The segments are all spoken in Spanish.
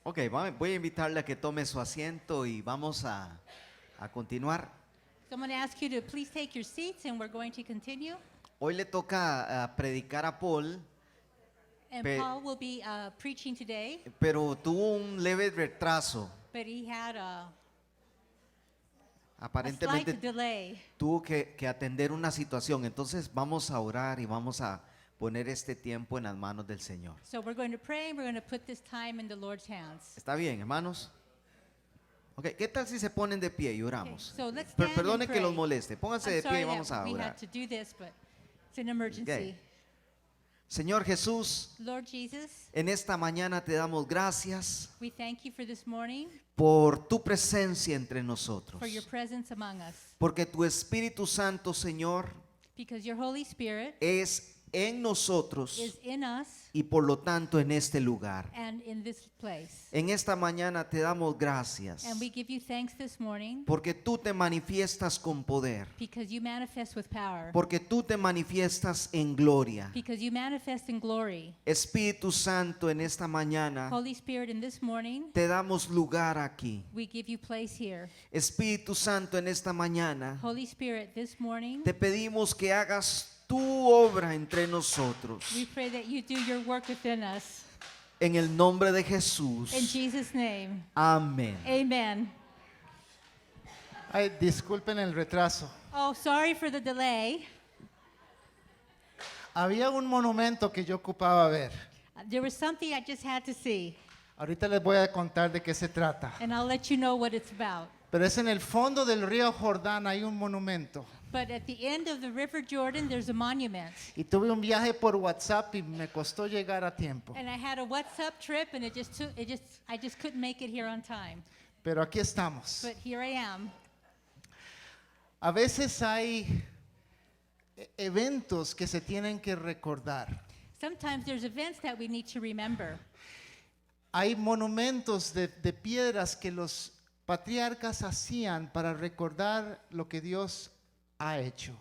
Ok, voy a invitarle a que tome su asiento y vamos a continuar. So I'm going to ask you to please take your seats and we're going to continue. Hoy le toca predicar a Paul, And Pe- Paul will be preaching today, pero tuvo un leve retraso. but he had a slight Aparentemente delay. tuvo que atender una situación. Entonces vamos a orar y vamos a poner este tiempo en las manos del Señor. So we're going to pray and we're going to put this time in the Lord's hands. ¿Está bien, hermanos? Ok, ¿qué tal si se ponen de pie y Okay, oramos? so let's stand Perdone and que los pray. moleste. Pónganse I'm de pie sorry y vamos that a we orar. had to do this, but it's an emergency. Okay. Señor Jesús, Lord Jesus, en esta mañana te damos gracias we thank you for this morning, por tu presencia entre nosotros. for your presence among us. Porque tu Espíritu Santo, Señor, Because your Holy Spirit es en nosotros is in us y por lo tanto en este lugar. and in this place. En esta mañana te damos gracias And we give you thanks this morning porque tú te manifiestas con poder, because you manifest with power, porque tú te manifiestas en gloria. because you manifest in glory. Espíritu Santo, en esta mañana Holy Spirit, in this morning, te damos lugar aquí. we give you place here. Espíritu Santo, en esta mañana Holy Spirit, this morning, te pedimos que hagas tu obra entre nosotros. we pray that you do your work within us. En el nombre de Jesús. In Jesus' name, Amén. amen. Ay, disculpen el retraso. Oh, sorry for the delay. Había un monumento que yo ocupaba ver. There was something I just had to see, Ahorita les voy a contar de qué se trata. and I'll let you know what it's about. Pero es en el fondo del río Jordán, hay un monumento. But at the end of the River Jordan, there's a monument. Y tuve un viaje por WhatsApp y me costó llegar a tiempo. And I had a WhatsApp trip, and I just couldn't make it here on time. Pero aquí estamos. But here I am. A veces hay eventos que se tienen que recordar. Sometimes there's events that we need to remember. Hay monumentos de piedras que los patriarcas hacían para recordar lo que Dios ha hecho.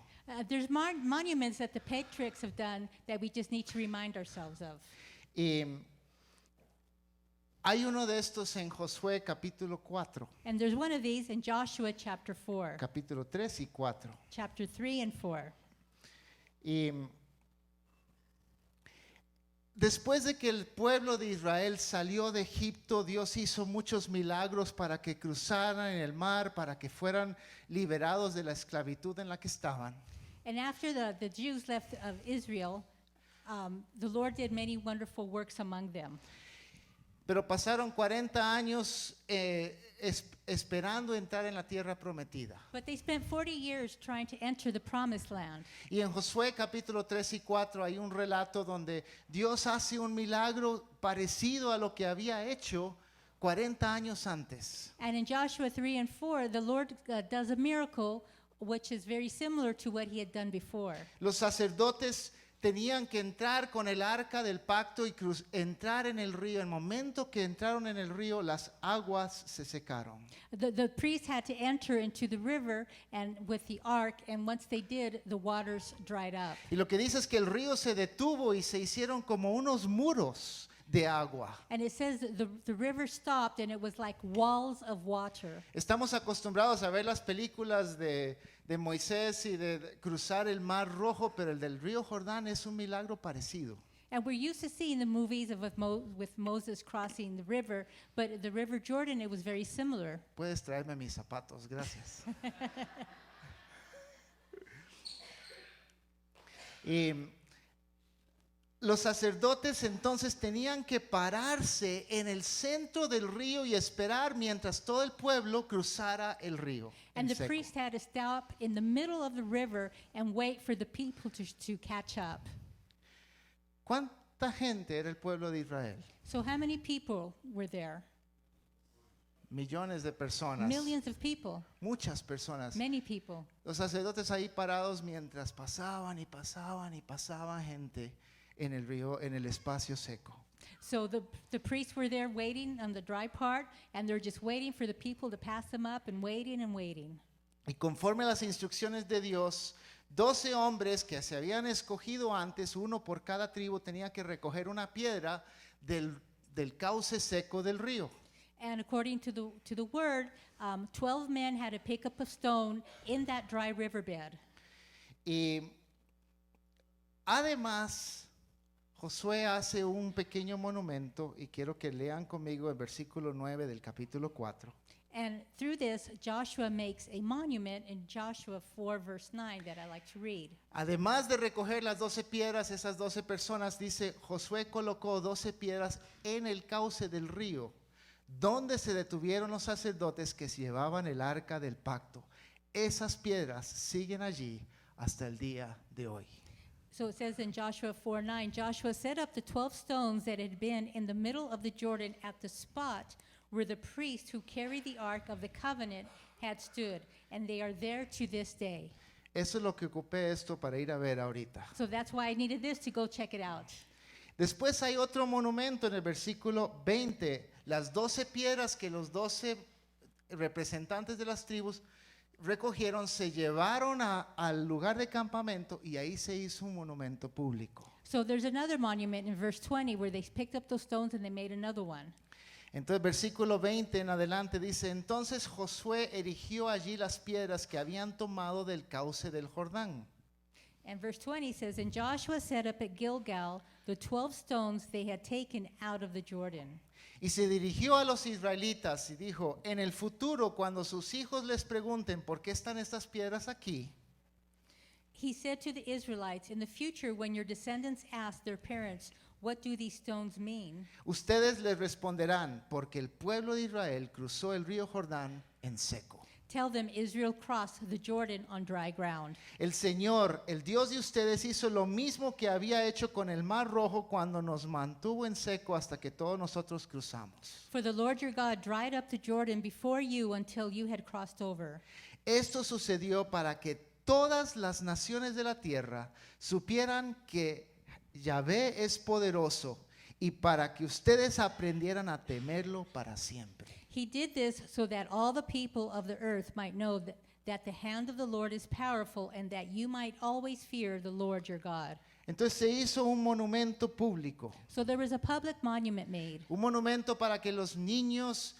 There's monuments that the patriarchs have done that we just need to remind ourselves of. Y hay uno de estos en Josué capítulo 4, And there's one of these in Joshua chapter 4, capítulo 3 y 4. chapter 3 and 4. Y después de que el pueblo de Israel salió de Egipto, Dios hizo muchos milagros para que cruzaran en el mar, para que fueran liberados de la esclavitud en la que estaban. And after the Jews left of Israel, the Lord did many wonderful works among them. Pero pasaron 40 años esperando entrar en la tierra prometida. But they spent 40 years trying to enter the promised land. Y en Josué capítulo 3 y 4 hay un relato donde Dios hace un milagro parecido a lo que había hecho 40 años antes. And in Joshua 3 and 4, the Lord does a miracle which is very similar to what he had done before. Los sacerdotes tenían que entrar con el arca del pacto y entrar en el río. El momento que entraron en el río, las aguas se secaron. The priests had to enter into the river and with the ark, and once they did, the waters dried up. Y lo que dice es que el río se detuvo y se hicieron como unos muros de agua. And it says that the river stopped and it was like walls of water. Estamos acostumbrados a ver las películas de Moisés y de cruzar el mar rojo, pero el del río Jordán es un milagro parecido. And we're used to seeing the movies of with Moses crossing the river, but the River Jordan, it was very similar. Puedes traerme mis zapatos, gracias. Y los sacerdotes entonces tenían que pararse en el centro del río y esperar mientras todo el pueblo cruzara el río. And en the seco. priest had to stop in the middle of the river and wait for the people to catch up. ¿Cuánta gente era el pueblo de Israel? So how many people were there? Millones de personas. Millions of people, Muchas personas. many people. Los sacerdotes ahí parados mientras pasaban y pasaban y pasaban gente en el río, en el espacio seco. So the priests were there waiting on the dry part, and they're just waiting for the people to pass them up and waiting and waiting. Y conforme a las instrucciones de Dios, 12 hombres que se habían escogido antes, uno por cada tribu, tenía que recoger una piedra del cauce seco del río. And according to the word, 12 men had to pick up a stone in that dry riverbed. Y además, Josué hace un pequeño monumento, y quiero que lean conmigo el versículo 9 del capítulo 4. And through this, Joshua makes a monument in Joshua 4, verse 9, that I like to read. Además de recoger las 12 piedras, esas 12 personas, dice, Josué colocó 12 piedras en el cauce del río, donde se detuvieron los sacerdotes que llevaban el arca del pacto. Esas piedras siguen allí hasta el día de hoy. So it says in Joshua 4:9, Joshua set up the 12 stones that had been in the middle of the Jordan at the spot where the priest who carried the ark of the covenant had stood, and they are there to this day. Eso es lo que ocupé esto para ir a ver ahorita. So that's why I needed this to go check it out. Después hay otro monumento en el versículo 20. Las 12 piedras que los 12 representantes de las tribus recogieron, se llevaron al lugar de campamento y ahí se hizo un monumento público. So there's another monument in verse 20 where they picked up those stones and they made another one. Entonces versículo 20 en adelante dice, entonces Josué erigió allí las piedras que habían tomado del cauce del Jordán. And verse 20 says, and Joshua set up at Gilgal the 12 stones they had taken out of the Jordan. Y se dirigió a los israelitas y dijo, en el futuro cuando sus hijos les pregunten por qué están estas piedras aquí, He said to the Israelites, in the future when your descendants ask their parents, what do these stones mean? ustedes les responderán, porque el pueblo de Israel cruzó el río Jordán en seco. Tell them Israel crossed the Jordan on dry ground. El Señor, el Dios de ustedes, hizo lo mismo que había hecho con el Mar Rojo cuando nos mantuvo en seco hasta que todos nosotros cruzamos. For the Lord your God dried up the Jordan before you until you had crossed over. Esto sucedió para que todas las naciones de la tierra supieran que Yahvé es poderoso y para que ustedes aprendieran a temerlo para siempre. He did this so that all the people of the earth might know that the hand of the Lord is powerful and that you might always fear the Lord your God. Entonces se hizo un monumento público, So there was a public monument made. un monumento para que los niños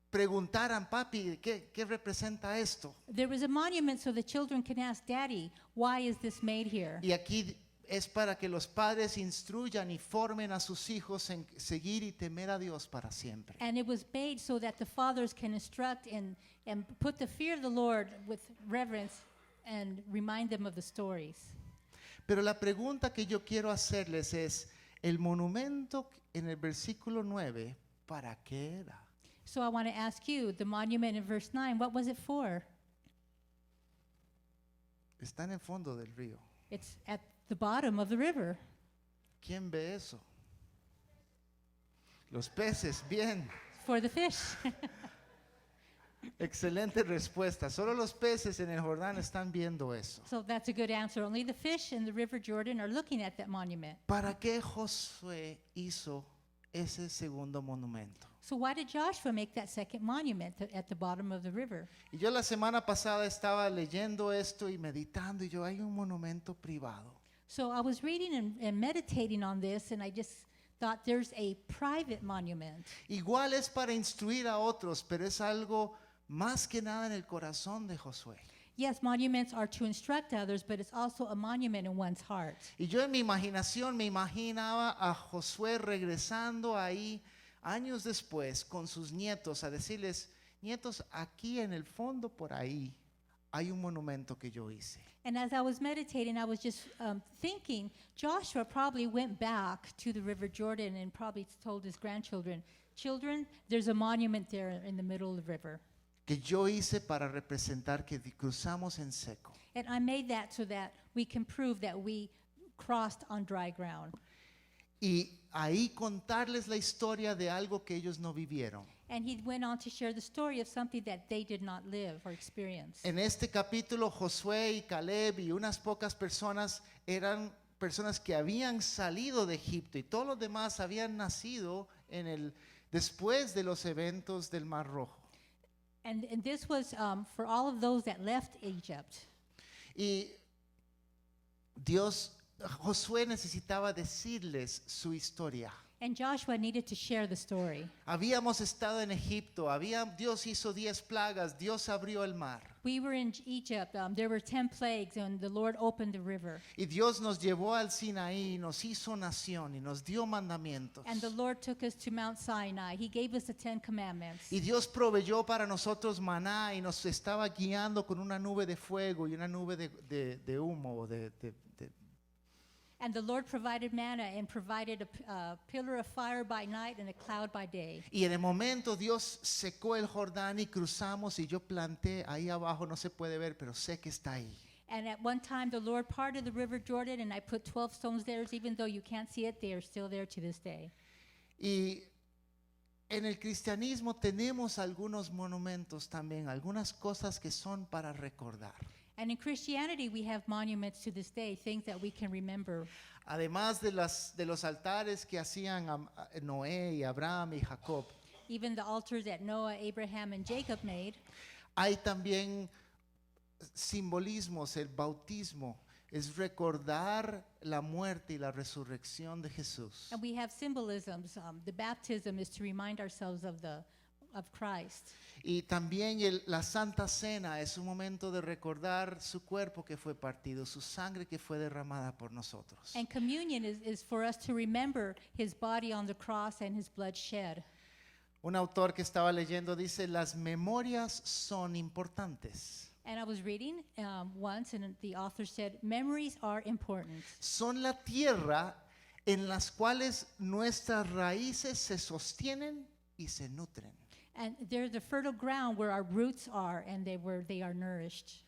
preguntaran, papi, ¿qué representa esto? There was a monument so the children can ask, Daddy, why is this made here? Y aquí es para que los padres instruyan y formen a sus hijos en seguir y temer a Dios para siempre. And it was made so that the fathers can instruct and put the fear of the Lord with reverence and remind them of the stories. Pero la pregunta que yo quiero hacerles es, el monumento en el versículo 9, ¿para qué era? So I want to ask you, the monument in verse 9, what was it for? Está en el fondo del río. It's at the bottom of the river. ¿Quién ve eso? Los peces, bien. For the fish. Excelente respuesta. Solo los peces en el Jordán están viendo eso. So that's a good answer. Only the fish in the river Jordan are looking at that monument. ¿Para qué Josué hizo ese segundo monumento? So why did Joshua make that second monument at the bottom of the river? Y yo la semana pasada estaba leyendo esto y meditando y yo, hay un monumento privado. So I was reading and meditating on this, and I just thought there's a private monument. Igual es para instruir a otros, pero es algo más que nada en el corazón de Josué. Yes, monuments are to instruct others, but it's also a monument in one's heart. Y yo en mi imaginación me imaginaba a Josué regresando ahí años después con sus nietos a decirles, nietos, aquí en el fondo por ahí hay un monumento que yo hice. And as I was meditating, I was just thinking, Joshua probably went back to the River Jordan and probably told his grandchildren, children, there's a monument there in the middle of the river. Que yo hice para representar que cruzamos en seco. And I made that so that we can prove that we crossed on dry ground. Y ahí contarles la historia de algo que ellos no vivieron. And he went on to share the story of something that they did not live or experience. En este capítulo, Josué y Caleb y unas pocas personas eran personas que habían salido de Egipto y todos los demás habían nacido después de los eventos del Mar Rojo. And this was for all of those that left Egypt. Y Josué necesitaba decirles su historia. And Joshua needed to share the story. Habíamos estado en Egipto, Dios hizo 10 plagas, Dios abrió el mar. We were in Egypt. There were 10 plagues, and the Lord opened the river. Y Dios nos llevó al Sinaí, nos hizo nación y nos dio mandamientos. And the Lord took us to Mount Sinai. He gave us the 10 commandments. Y Dios proveyó para nosotros maná y nos estaba guiando con una nube de fuego y una nube de humo. And the Lord provided manna and provided a pillar of fire by night and a cloud by day. Y en el momento Dios secó el Jordán y cruzamos y yo planté ahí abajo, no se puede ver, pero sé que está ahí. And at one time, the Lord parted the river Jordan, and I put 12 stones there. Even though you can't see it, they are still there to this day. Y en el cristianismo tenemos algunos monumentos también, algunas cosas que son para recordar. And in Christianity, we have monuments to this day, things that we can remember. Además de los altares que hacían Noé y Abraham y Jacob, Even the altars that Noah, Abraham, and Jacob made. hay también simbolismos. El bautismo es recordar la muerte y la resurrección de Jesús. And we have symbolisms. The baptism is to remind ourselves of Christ. Y también la Santa Cena es un momento de recordar su cuerpo que fue partido, su sangre que fue derramada por nosotros. And communion is for us to remember his body on the cross and his blood shed. Un autor que estaba leyendo dice, las memorias son importantes. And I was reading once, and the author said, memories are important. Son la tierra en las cuales nuestras raíces se sostienen y se nutren. And they're the fertile ground where our roots are, and where they are nourished.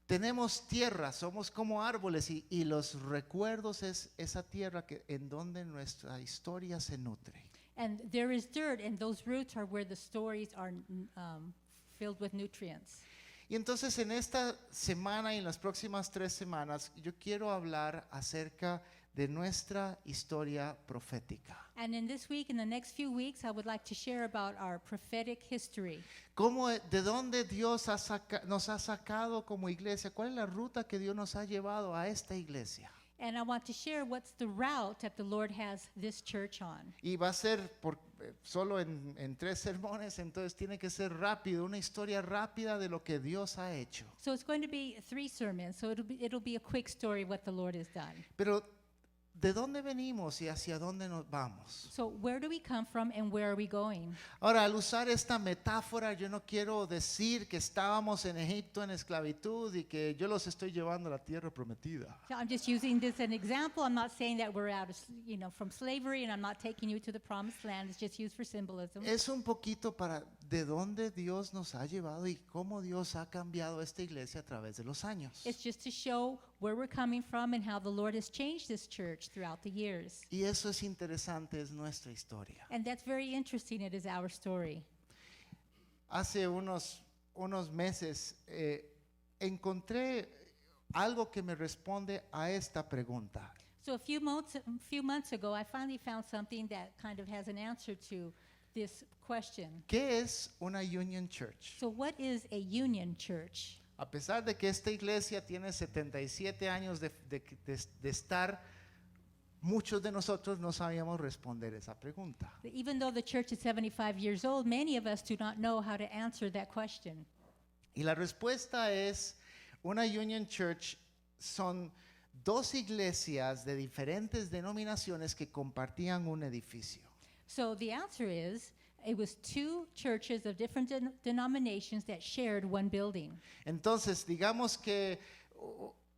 Tenemos tierra, somos como árboles y los recuerdos es esa tierra en donde nuestra historia se nutre. And there is dirt, and those roots are where the stories are filled with nutrients. Y entonces en esta semana y en las próximas 3 semanas yo quiero hablar acerca de nuestra historia profética. And in this week, in the next few weeks, I would like to share about our prophetic history. ¿De dónde Dios nos ha sacado como iglesia? ¿Cuál es la ruta que Dios nos ha llevado a esta iglesia? And I want to share what's the route that the Lord has this church on. Y va a ser solo en 3 sermones, entonces tiene que ser rápido, una historia rápida de lo que Dios ha hecho. So it's going to be 3 sermons, so it'll be a quick story of what the Lord has done. Pero ¿de dónde venimos y hacia dónde nos vamos? So where do we come from and where are we going? Ahora, al usar esta metáfora, yo no quiero decir que estábamos en Egipto en esclavitud y que yo los estoy llevando a la tierra prometida. So I'm just using this as an example. I'm not saying that we're out of, from slavery, and I'm not taking you to the promised land. It's just used for symbolism. Es un poquito para de dónde Dios nos ha llevado y cómo Dios ha cambiado esta iglesia a través de los años. It's just to show where we're coming from and how the Lord has changed this church throughout the years. Y eso es interesante, es nuestra historia. And that's very interesting. It is our story. Hace unos meses encontré algo que me responde a esta pregunta. So a few months ago, I finally found something that kind of has an answer to this question. ¿Qué es una Union Church? So what is a union church? A pesar de que esta iglesia tiene 77 años de estar, muchos de nosotros no sabíamos responder esa pregunta. Even though the church is 75 years old, many of us do not know how to answer that question. Y la respuesta es, una Union Church son 2 iglesias de diferentes denominaciones que compartían un edificio. So the answer is, it was 2 churches of different denominations that shared one building. Entonces, digamos que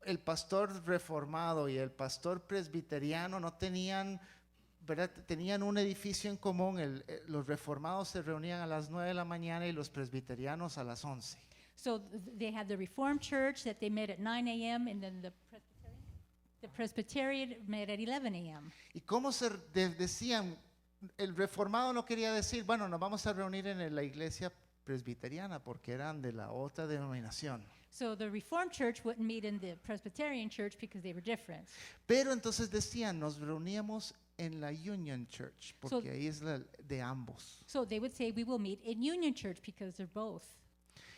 el pastor reformado y el pastor presbiteriano no tenían, ¿verdad? Tenían un edificio en común. Los reformados se reunían a las 9 de la mañana y los presbiterianos a las 11. So they had the Reformed Church that they met at 9 a.m. and then the Presbyterian met at 11 a.m. ¿Y cómo se decían? El reformado no quería decir, bueno, nos vamos a reunir en la iglesia presbiteriana porque eran de la otra denominación. So the Reformed Church wouldn't meet in the Presbyterian Church because they were different. Pero entonces decían, nos reuníamos en la Union Church porque So- ahí es de ambos. So they would say, we will meet in Union Church because they're both.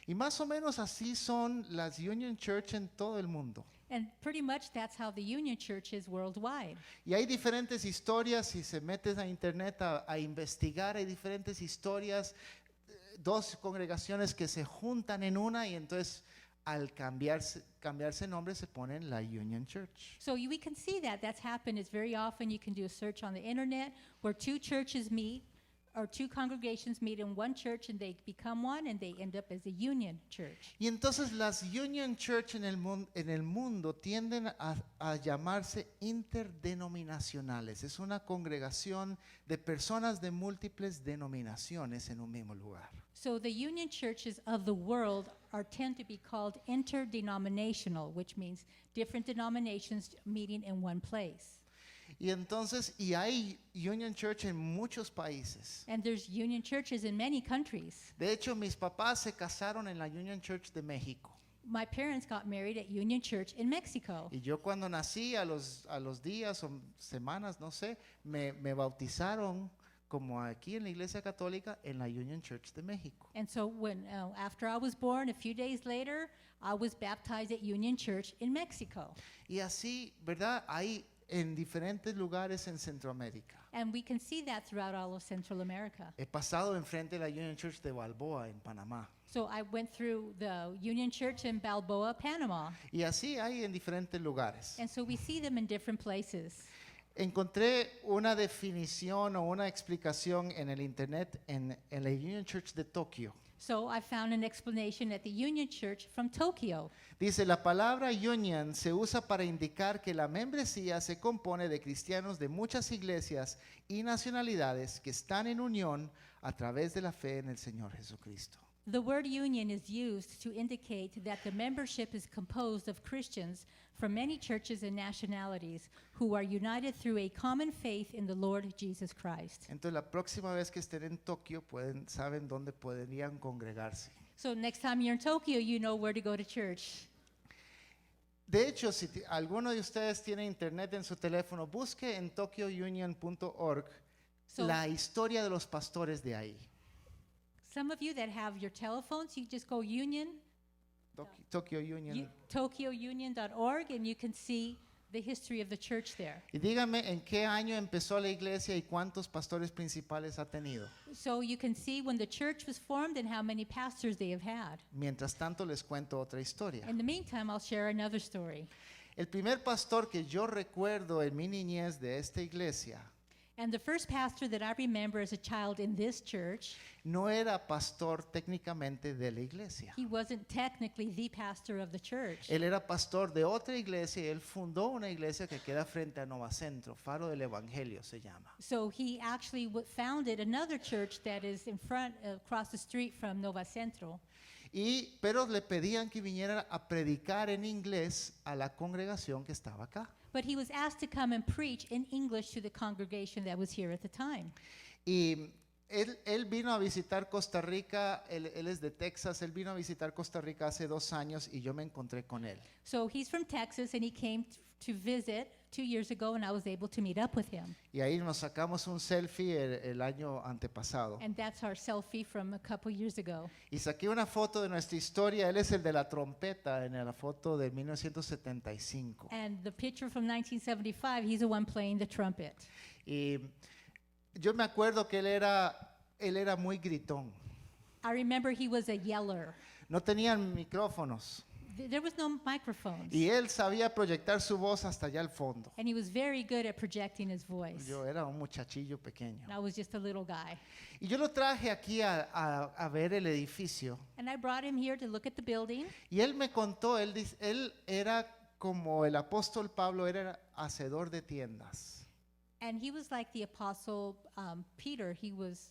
Y más o menos así son las Union Church en todo el mundo. And pretty much that's how the Union Church is worldwide. Y hay diferentes historias, si se metes a internet a investigar, hay diferentes historias, dos congregaciones que se juntan en una y entonces al cambiarse nombre se ponen la Union Church. So we can see that that's happened. It's very often you can do a search on the internet where two churches meet or two congregations meet in one church and they become one and they end up as a Union Church. Y entonces las Union Church en el mundo tienden a llamarse interdenominacionales. Es una congregación de personas de múltiples denominaciones en un mismo lugar. So the Union churches of the world tend to be called interdenominational, which means different denominations meeting in one place. Y entonces, y hay Union Church en muchos países. And there's Union churches in many countries. De hecho, mis papás se casaron en la Union Church de México. My parents got married at Union Church in Mexico. Y yo cuando nací, a los días o semanas, no sé, me bautizaron como aquí en la Iglesia Católica en la Union Church de México. And so when after I was born, a few days later, I was baptized at Union Church in Mexico. Y así, ¿verdad? Hay en diferentes lugares en Centroamérica. And we can see that throughout all of Central America. He pasado enfrente de la Union Church de Balboa en Panamá. So I went through the Union Church in Balboa, Panama. Y así hay en diferentes lugares. And so we see them in different places. Encontré una definición o una explicación en el internet en la Union Church de Tokio. So I found an explanation at the Union Church from Tokyo. Dice, la palabra union se usa para indicar que la membresía se compone de cristianos de muchas iglesias y nacionalidades que están en unión a través de la fe en el Señor Jesucristo. The word union is used to indicate that the membership is composed of Christians from many churches and nationalities who are united through a common faith in the Lord Jesus Christ. Entonces la próxima vez que estén en Tokio saben dónde podrían congregarse. So next time you're in Tokyo, you know where to go to church. De hecho, si alguno de ustedes tiene internet en su teléfono, busque en tokyounion.org So la historia de los pastores de ahí. some of you that have your telephones, you just go Tokyo Union. tokyounion.org, and you can see the history of the church there. Y dígame en qué año empezó la iglesia y cuántos pastores principales ha tenido. So you can see when the church was formed and how many pastors they have had. Mientras tanto les cuento otra historia. In the meantime, I'll share another story. El primer pastor que yo recuerdo en mi niñez de esta iglesia And the first pastor that I remember as a child in this church, no era pastor técnicamente de la iglesia. he wasn't technically the pastor of the church. Él era pastor de otra iglesia y él fundó una iglesia que queda frente a Nova Centro, Faro del Evangelio se llama. So he actually founded another church that is in front, across the street from Nova Centro. Pero le pedían que viniera a predicar en inglés a la congregación que estaba acá. But he was asked to come and preach in English to the congregation that was here at the time. Y él vino a visitar Costa Rica, él es de Texas, él vino a visitar Costa Rica hace 2 años y yo me encontré con él. So he's from Texas, and he came to visit 2 years ago, and I was able to meet up with him. Y ahí nos sacamos un selfie el año antepasado. And that's our selfie from a couple years ago. Y saqué una foto de nuestra historia, él es el de la trompeta en la foto de 1975. And the picture from 1975, he's the one playing the trumpet. Y yo me acuerdo que él era muy gritón. I remember he was a yeller. No tenían micrófonos. There was no microphones. Y él sabía proyectar su voz hasta allá al fondo. And he was very good at projecting his voice. Yo era un muchachillo pequeño. And I was just a little guy. Y yo lo traje aquí a ver el edificio. And I brought him here to look at the building. Y él me contó, él era como el apóstol Pablo, era hacedor de tiendas. And he was like the apostle Peter. He was,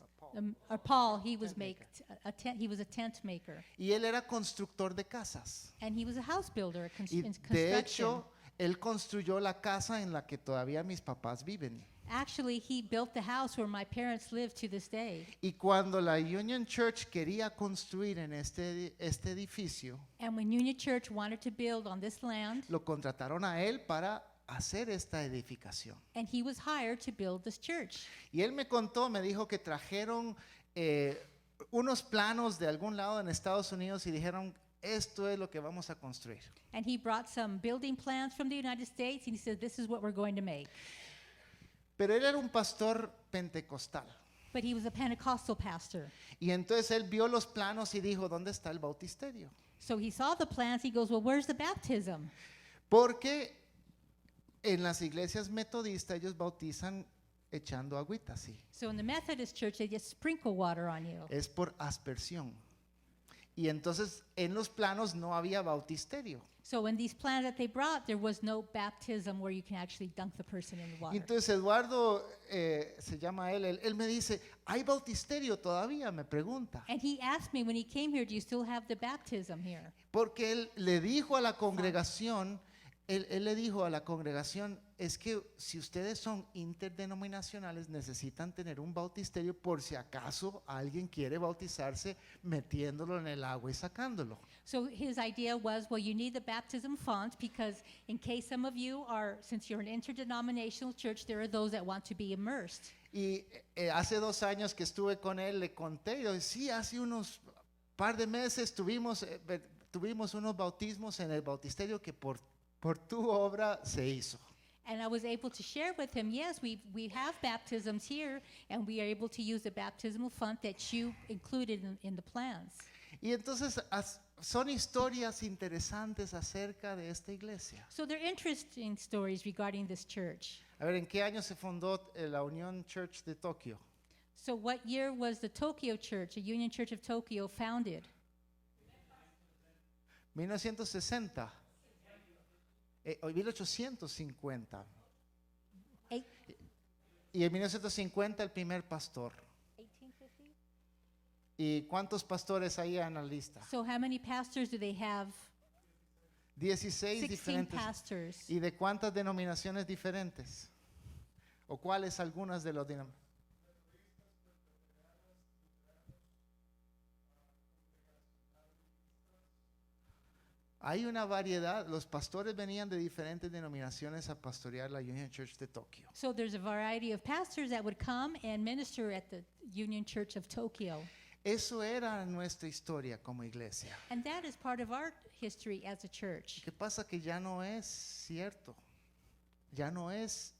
or Paul. He was he was a tent maker. Y él era constructor de casas. And he was a house builder Y in de construction. hecho, él construyó la casa en la que todavía mis papás viven. Actually, he built the house where my parents live to this day. Y cuando la Union Church quería construir en este edificio, And when Union Church wanted to build on this land, lo contrataron a él para hacer esta edificación. and he was hired to build this church. Y él me contó, me dijo que trajeron unos planos de algún lado en Estados Unidos y dijeron, esto es lo que vamos a construir. And he brought some building plans from the United States, and he said, this is what we're going to make. Pero él era un pastor pentecostal. But he was a Pentecostal pastor. Y entonces él vio los planos y dijo, ¿dónde está el bautisterio? So he saw the plans. He goes, well, where's the baptism? Porque en las iglesias metodistas ellos bautizan echando agüita, así. So in the Methodist church, they just sprinkle water on you. Es por aspersión. Y entonces en los planos no había bautisterio. So in these plans that they brought, there was no baptism where you can actually dunk the person in the Y water. entonces Eduardo, se llama él me dice, ¿hay bautisterio todavía? Me pregunta. And he asked me when he came here, do you still have the baptism here? Porque él le dijo a la congregación, él le dijo a la congregación, es que si ustedes son interdenominacionales necesitan tener un bautisterio por si acaso alguien quiere bautizarse metiéndolo en el agua y sacándolo. So his idea was, well, you need the baptism font because in case some of you are, since you're an interdenominational church, there are those that want to be immersed. Y hace 2 años que estuve con él, le conté, yo sí, hace unos par de meses tuvimos unos bautismos en el bautisterio que por tu obra se hizo. And I was able to share with him, yes, we have baptisms here, and we are able to use the baptismal font that you included in the plans. Y entonces son historias interesantes acerca de esta iglesia. So they're interesting stories regarding this church. A ver, ¿en qué año se fundó la Union Church de Tokio? So what year was the Tokyo Church, the Union Church of Tokyo, founded? 1960. 1850. Eight- Y en 1950 el primer pastor. 1850? ¿Y cuántos pastores hay en la lista? So how many pastors do they have? 16 16 diferentes. pastors. ¿Y de cuántas denominaciones diferentes? ¿O cuáles algunas de los denominaciones? Hay una variedad, los pastores venían de diferentes denominaciones a pastorear la Union Church de Tokio. So there's a variety of pastors that would come and minister at the Union Church of Tokyo. Eso era nuestra historia como iglesia. And that is part of our history as a church. ¿Qué pasa? Que ya no es cierto. Ya no es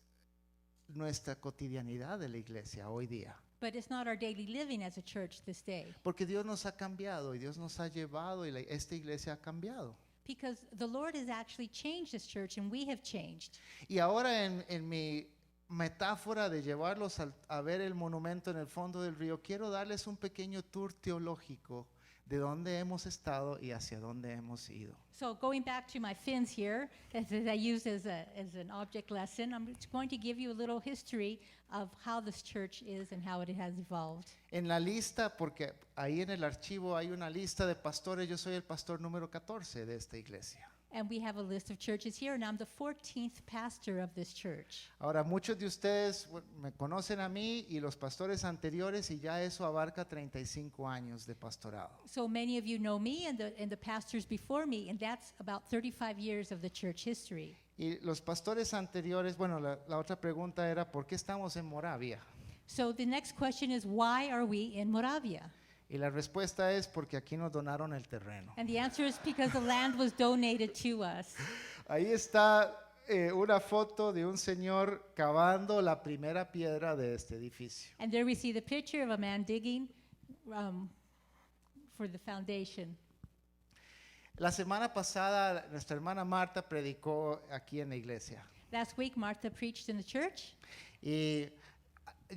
nuestra cotidianidad de la iglesia hoy día. But it's not our daily living as a church this day. Porque Dios nos ha cambiado y Dios nos ha llevado y esta iglesia ha cambiado. Because the Lord has actually changed this church and we have changed. Y ahora en mi metáfora de llevarlos a ver el monumento en el fondo del río, quiero darles un pequeño tour teológico de dónde hemos estado y hacia dónde hemos ido. So going back to my fins here, as I used as an object lesson, I'm just going to give you a little history of how this church is and how it has evolved. En la lista, porque ahí en el archivo hay una lista de pastores, yo soy el pastor número 14 de esta iglesia. And we have a list of churches here, and I'm the 14th pastor of this church. Ahora, muchos de ustedes me conocen a mí y los pastores anteriores y ya eso abarca 35 años de pastorado. So many of you know me and the pastors before me, and that's about 35 years of the church history. Y los pastores anteriores, bueno, la otra pregunta era, ¿por qué estamos en Moravia? So the next question is, why are we in Moravia? Y la respuesta es porque aquí nos donaron el terreno. And the answer is because the land was donated to us. Ahí está una foto de un señor cavando la primera piedra de este edificio. And there we see the picture of a man digging for the foundation. La semana pasada nuestra hermana Marta predicó aquí en la iglesia. Last week, Martha preached in the church. Y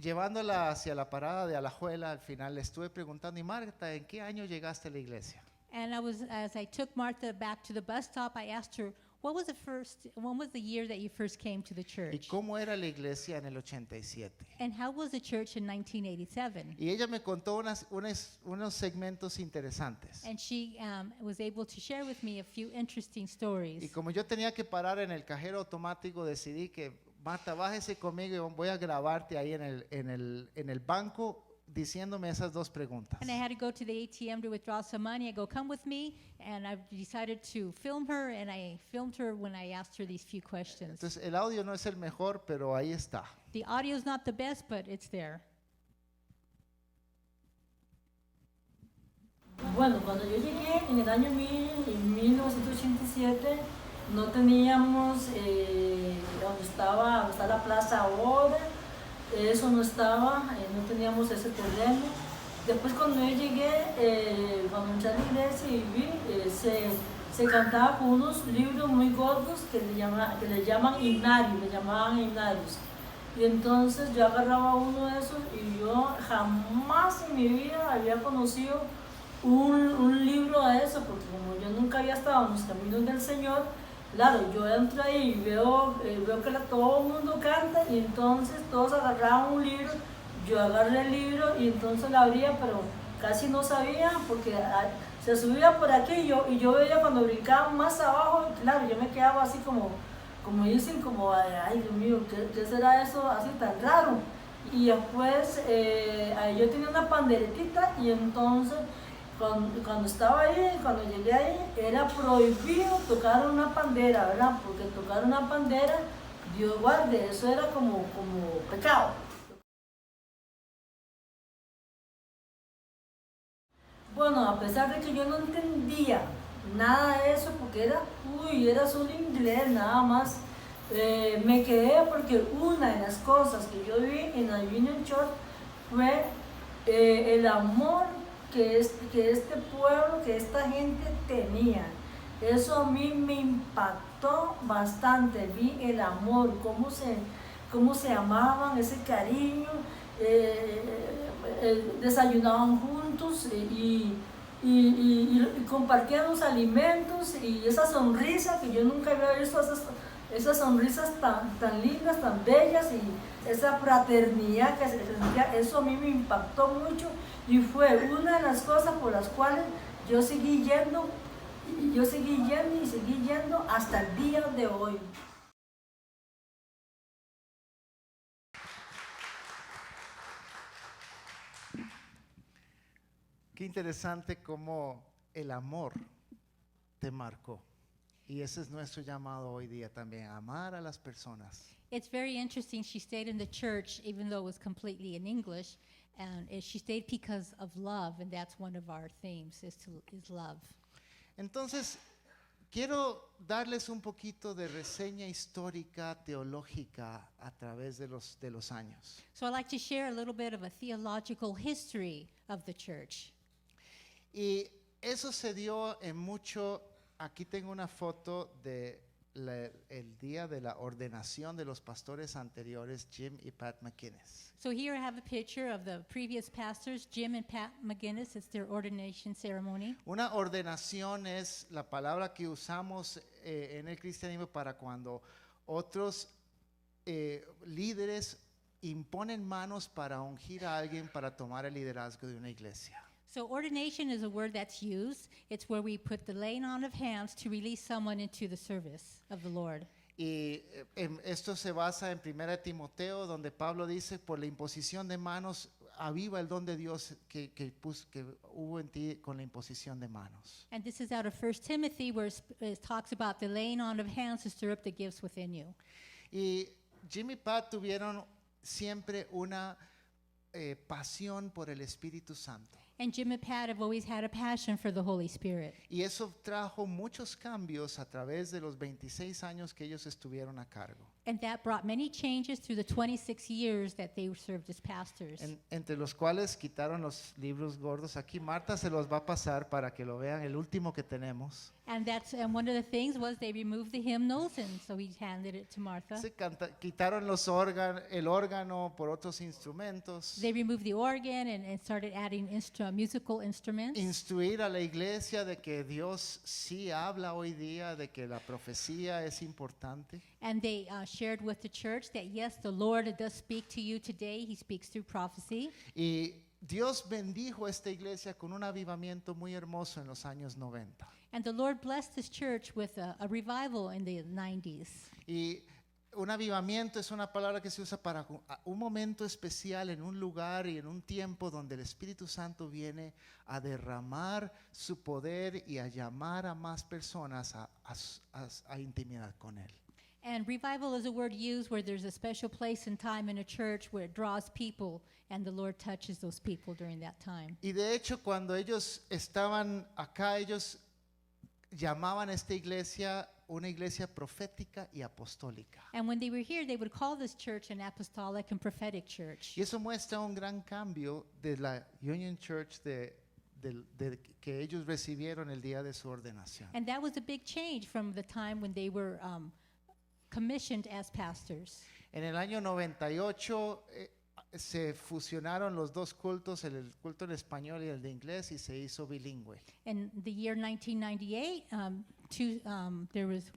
llevándola hacia la parada de Alajuela, al final le estuve preguntando, y Marta, ¿en qué año llegaste a la iglesia? And as I took Martha back to the bus stop, I asked her, when was the year that you first came to the ¿Y church? cómo era la iglesia en el 87? And how was the church in 1987? Y ella me contó unos segmentos interesantes. And she was able to share with me a few interesting Y stories. como yo tenía que parar en el cajero automático, decidí que, Marta, bájese conmigo y voy a grabarte ahí en el banco diciéndome esas dos preguntas. And I had to go to the ATM to withdraw some money. I go, come with me. And I decided to film her, and I filmed her when I asked her these few questions. Entonces, el audio no es el mejor, pero ahí está. The audio's not the best, but it's there. Bueno, cuando yo llegué en el año 1987 no teníamos donde está la plaza ahora, eso no estaba, no teníamos ese terreno. Después cuando yo llegué, cuando entré a la iglesia y vi, se cantaba con unos libros muy gordos que le llaman himnarios, le llamaban himnarios. Y entonces yo agarraba uno de esos y yo jamás en mi vida había conocido un libro de eso, porque como yo nunca había estado en los caminos del Señor, claro, yo entro ahí y veo que todo el mundo canta y entonces todos agarraban un libro, yo agarré el libro y entonces lo abría, pero casi no sabía porque se subía por aquí y yo veía cuando brincaban más abajo, claro, yo me quedaba así como dicen, como, ay Dios mío, ¿qué será eso así tan raro? Y después yo tenía una panderetita y entonces cuando estaba ahí, cuando llegué ahí, era prohibido tocar una pandera, ¿verdad? Porque tocar una pandera, Dios guarde, eso era como pecado. Bueno, a pesar de que yo no entendía nada de eso, porque era solo inglés nada más, me quedé porque una de las cosas que yo vi en la Union Church fue el amor que este pueblo, que esta gente tenía. Eso a mí me impactó bastante, vi el amor, cómo se amaban, ese cariño, desayunaban juntos y compartían los alimentos y esa sonrisa que yo nunca había visto, esas sonrisas tan lindas, tan bellas y esa fraternidad que se sentía, eso a mí me impactó mucho y fue una de las cosas por las cuales yo seguí yendo y seguí yendo hasta el día de hoy. Qué interesante cómo el amor te marcó. Y ese es nuestro llamado hoy día también, amar a las personas. It's very interesting. She stayed in the church, even though it was completely in English, and she stayed because of love, and that's one of our themes is love. Entonces, quiero darles un poquito de reseña histórica, teológica a través de los años. So I'd like to share a little bit of a theological history of the church. Y eso se dio en mucho, aquí tengo una foto de el día de la ordenación de los pastores anteriores, Jim y Pat McInnes. So here I have a picture of the previous pastors, Jim and Pat McGinnis. It's their ordination ceremony. Una ordenación es la palabra que usamos en el cristianismo para cuando otros líderes imponen manos para ungir a alguien para tomar el liderazgo de una iglesia. So ordination is a word that's used. It's where we put the laying on of hands to release someone into the service of the Lord. Y esto se basa en 1 Timoteo, donde Pablo dice, por la imposición de manos, aviva el don de Dios que hubo en ti con la imposición de manos. And this is out of 1 Timothy where it talks about the laying on of hands to stir up the gifts within you. Y Jim y Pat tuvieron siempre una pasión por el Espíritu Santo. And Jim and Pat have always had a passion for the Holy Spirit. Y eso trajo muchos cambios a través de los 26 años que ellos estuvieron a cargo. And that brought many changes through the 26 years that they served as pastors. Entre los cuales quitaron los libros gordos. Aquí Marta se los va a pasar para que lo vean, el último que tenemos. And one of the things was they removed the hymnals, and so he handed it to Martha. Quitaron el órgano por otros instrumentos. They removed the organ and started adding musical instruments. Instruir a la iglesia de que Dios sí habla hoy día, de que la profecía es importante. And they shared with the church that yes, the Lord does speak to you today. He speaks through prophecy. Y Dios bendijo esta iglesia con un avivamiento muy hermoso en los años 90. And the Lord blessed this church with a revival in the 90s. Y un avivamiento es una palabra que se usa para un momento especial en un lugar y en un tiempo donde el Espíritu Santo viene a derramar su poder y a llamar a más personas a intimidad con Él. And revival is a word used where there's a special place and time in a church where it draws people and the Lord touches those people during that time. Y de hecho, cuando ellos estaban acá, ellos llamaban a esta iglesia una iglesia profética y apostólica. And when they were here, they would call this church an apostolic and prophetic church. Y eso muestra un gran cambio de la Union Church que ellos recibieron el día de su ordenación. And that was a big change from the time when they were commissioned as pastors. En el año 98 se fusionaron los dos cultos, el culto en español y el de inglés, y se hizo bilingüe. In the year 1998,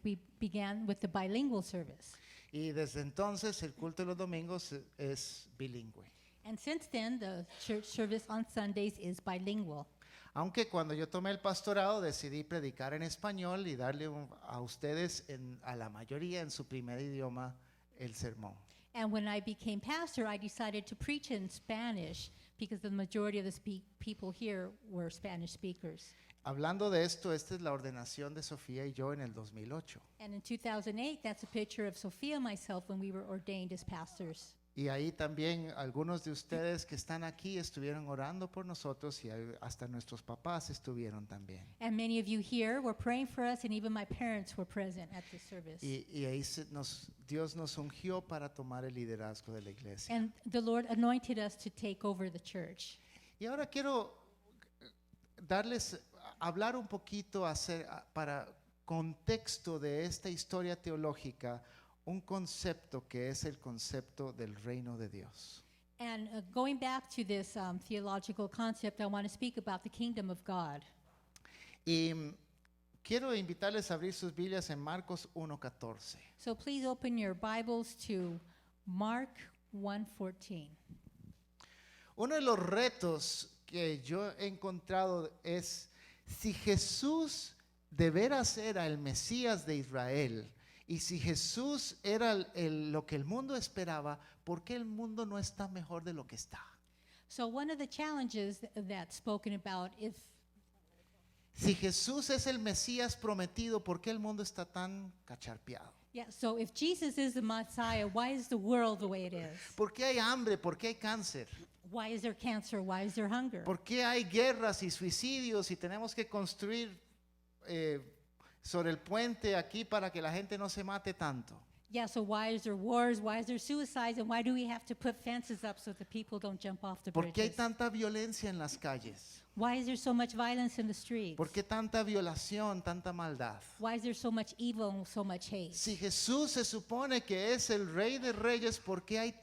we began with the bilingual service. Y desde entonces el culto de los domingos es bilingüe. And since then, the church service on Sundays is bilingual. Aunque cuando yo tomé el pastorado decidí predicar en español y darle a ustedes, a la mayoría en su primer idioma, el sermón. And when I became pastor, I decided to preach in Spanish because the majority of the people here were Spanish speakers. Hablando de esto, esta es la ordenación de Sofía y yo en el 2008. And in 2008, that's a picture of Sophia and myself when we were ordained as pastors. Y ahí también algunos de ustedes que están aquí estuvieron orando por nosotros y hasta nuestros papás estuvieron también. And many of you here were praying for us, and even my parents were present at the service. Y ahí Dios nos ungió para tomar el liderazgo de la iglesia. And the Lord anointed us to take over the church. Y ahora quiero hablar un poquito para contexto de esta historia teológica, un concepto que es el concepto del reino de Dios. And going back to this theological concept, I want to speak about the kingdom of God. Y quiero invitarles a abrir sus Biblias en Marcos 1:14. So please open your Bibles to Mark 1:14. Uno de los retos que yo he encontrado es si Jesús de veras era el Mesías de Israel y si Jesús era lo que el mundo esperaba, ¿por qué el mundo no está mejor de lo que está? So one of the challenges that's spoken about is Si Jesús es el Mesías prometido, ¿por qué el mundo está tan cacharpeado? so if Jesus is the Messiah, why is the world the way it is? ¿Por qué hay hambre? ¿Por qué hay cáncer? Why is there cancer? Why is there hunger? ¿Por qué hay guerras y suicidios y tenemos que construir sobre el puente aquí para que la gente no se mate tanto? So why is there wars? Why is there suicides? And why do we have to put fences up so that people don't jump off the ¿Por qué hay bridges? tanta violencia en las calles? Why is there so much violence in the streets? ¿Por qué tanta violación, tanta maldad? Why is there so much evil and so much hate? Si Jesús se supone que es el Rey de Reyes, ¿por qué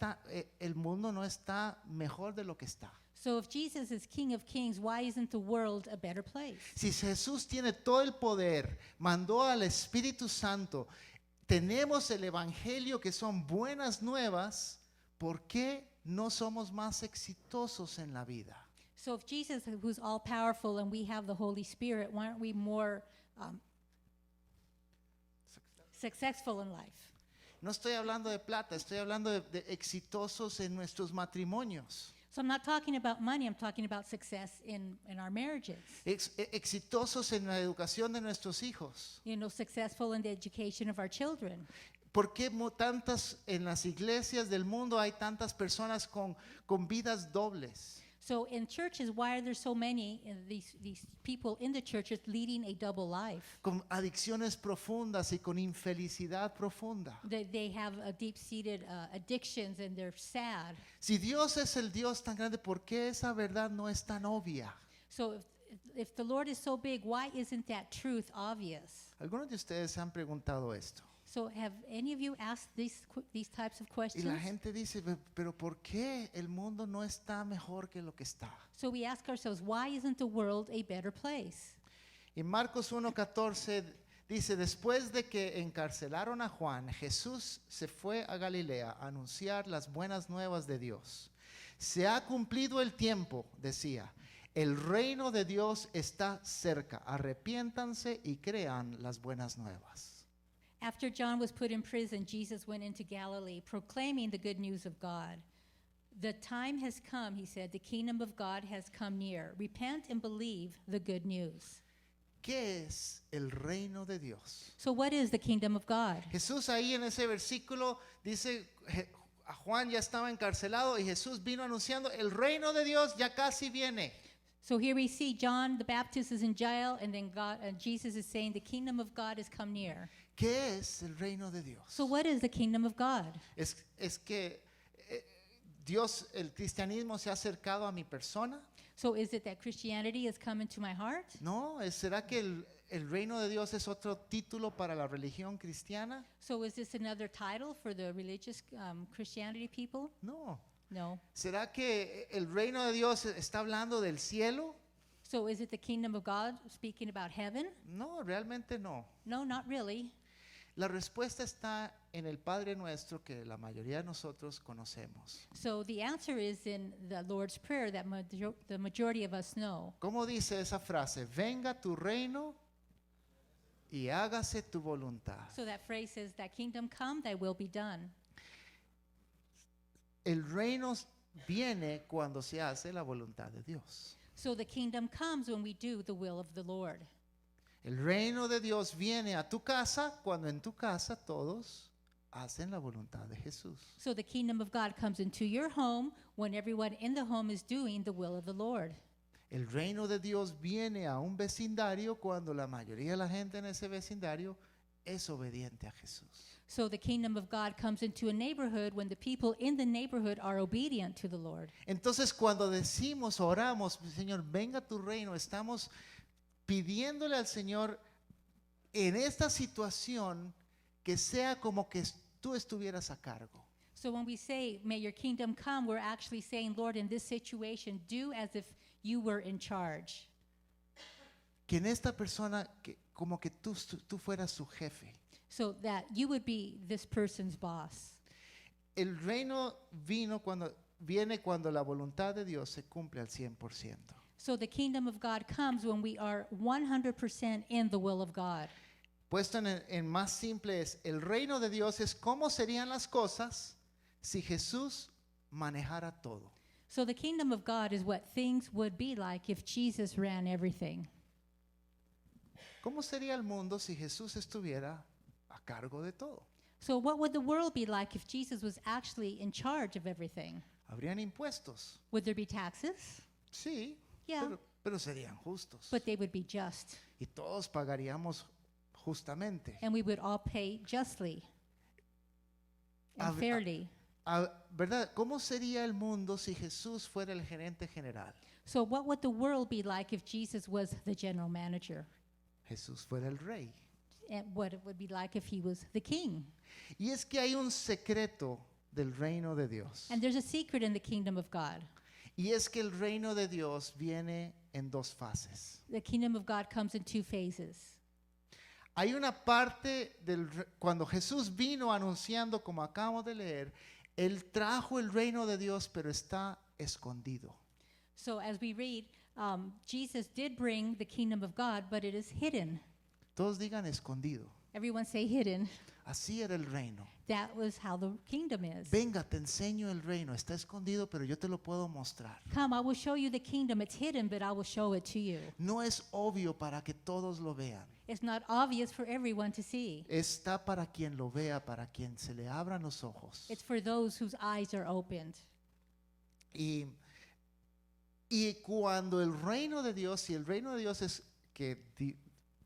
el mundo no está mejor de lo que está? So if Jesus is King of Kings, why isn't the world a better place? Si Jesús tiene todo el poder, mandó al Espíritu Santo, tenemos el Evangelio que son buenas nuevas, ¿por qué no somos más exitosos en la vida? So if Jesus, who's all powerful, and we have the Holy Spirit, why aren't we more successful in life? No estoy hablando de plata, estoy hablando de exitosos en nuestros matrimonios. So I'm not talking about money, I'm talking about success in our marriages. Exitosos en la educación de nuestros hijos. Successful in the education of our children. ¿Por qué en las iglesias del mundo hay tantas personas con vidas dobles? So in churches, why are there so many these people in the churches leading a double life? Con adicciones profundas y con infelicidad profunda. They have deep-seated addictions and they're sad. Si Dios es el Dios tan grande, ¿por qué esa verdad no es tan obvia? So if the Lord is so big, why isn't that truth obvious? Algunos de ustedes se han preguntado esto. So have any of you asked these types of Y questions? la gente dice, pero ¿por qué el mundo no está mejor que lo que está? So we ask ourselves, why isn't the world a better place? Y Marcos 1:14 dice, después de que encarcelaron a Juan, Jesús se fue a Galilea a anunciar las buenas nuevas de Dios. Se ha cumplido el tiempo, decía. El reino de Dios está cerca. Arrepiéntanse y crean las buenas nuevas. After John was put in prison, Jesus went into Galilee, proclaiming the good news of God. The time has come, he said, the kingdom of God has come near. Repent and believe the good news. ¿qué es el reino de Dios? So, what is the kingdom of God? Jesús ahí en ese versículo dice, a Juan ya estaba encarcelado y Jesús vino anunciando, el reino de Dios ya casi viene. So here we see John the Baptist is in jail, and then Jesus is saying the kingdom of God has come near. ¿Qué es el reino de Dios? So what is the kingdom of God? Es que Dios, el cristianismo se ha acercado a mi persona. So is it that Christianity has come into my heart? No, ¿será que el reino de Dios es otro título para la religión cristiana? So is this another title for the religious Christianity people? No. No. ¿Será que el reino de Dios está hablando del cielo? So is it the kingdom of God speaking about heaven? No, realmente no. No, not really. La respuesta está en el Padre Nuestro que la mayoría de nosotros conocemos. So the answer is in the Lord's Prayer that the majority of us know. ¿Cómo dice esa frase? Venga tu reino y hágase tu voluntad. So that phrase says, "That kingdom come, thy will be done." El reino viene cuando se hace la voluntad de Dios. So the kingdom comes when we do the will of the Lord. El reino de Dios viene a tu casa cuando en tu casa todos hacen la voluntad de Jesús. So the kingdom of God comes into your home when everyone in the home is doing the will of the Lord. El reino de Dios viene a un vecindario cuando la mayoría de la gente en ese vecindario es obediente a Jesús. So the kingdom of God comes into a neighborhood when the people in the neighborhood are obedient to the Lord. Entonces cuando decimos, oramos, Señor, venga tu reino, estamos pidiéndole al Señor en esta situación que sea como que tú estuvieras a cargo. So when we say, "May your kingdom come," we're actually saying, "Lord, in this situation, do as if you were in charge." Que en esta persona, que, como que tú fueras su jefe. So that you would be this person's boss. El reino viene cuando la voluntad de Dios se cumple al 100%. So the kingdom of God comes when we are 100% in the will of God. Puesto en más simple es, el reino de Dios es cómo serían las cosas si Jesús manejara todo. So the kingdom of God is what things would be like if Jesus ran everything. ¿Cómo sería el mundo si Jesús estuviera a cargo de todo? So what would the world be like if Jesus was actually in charge of everything? ¿Habrían impuestos? Would there be taxes? Sí, Yeah. pero serían justos. But they would be just. Y todos pagaríamos justamente. And we would all pay justly and Hab- fairly. ¿Verdad? ¿Cómo sería el mundo si Jesús fuera el gerente general? So what would the world be like if Jesus was the general manager? Jesús fuera el rey. And what it would be like if he was the king? Y es que hay un secreto del reino de Dios. And there's a secret in the kingdom of God. Y es que el reino de Dios viene en dos fases. The kingdom of God comes in two phases. Hay una parte cuando Jesús vino anunciando, como acabamos de leer, Él trajo el reino de Dios, pero está escondido. So as we read, Jesus did bring the kingdom of God, but it is hidden. Todos digan escondido. Everyone say hidden. Así era el reino. That was how the kingdom is. Venga, te enseño el reino. Está escondido, pero yo te lo puedo mostrar. Come, I will show you the kingdom. It's hidden, but I will show it to you. No es obvio para que todos lo vean. It's not obvious for everyone to see. Está para quien lo vea, para quien se le abran los ojos. It's for those whose eyes are opened. Y cuando el reino de Dios, si el reino de Dios es que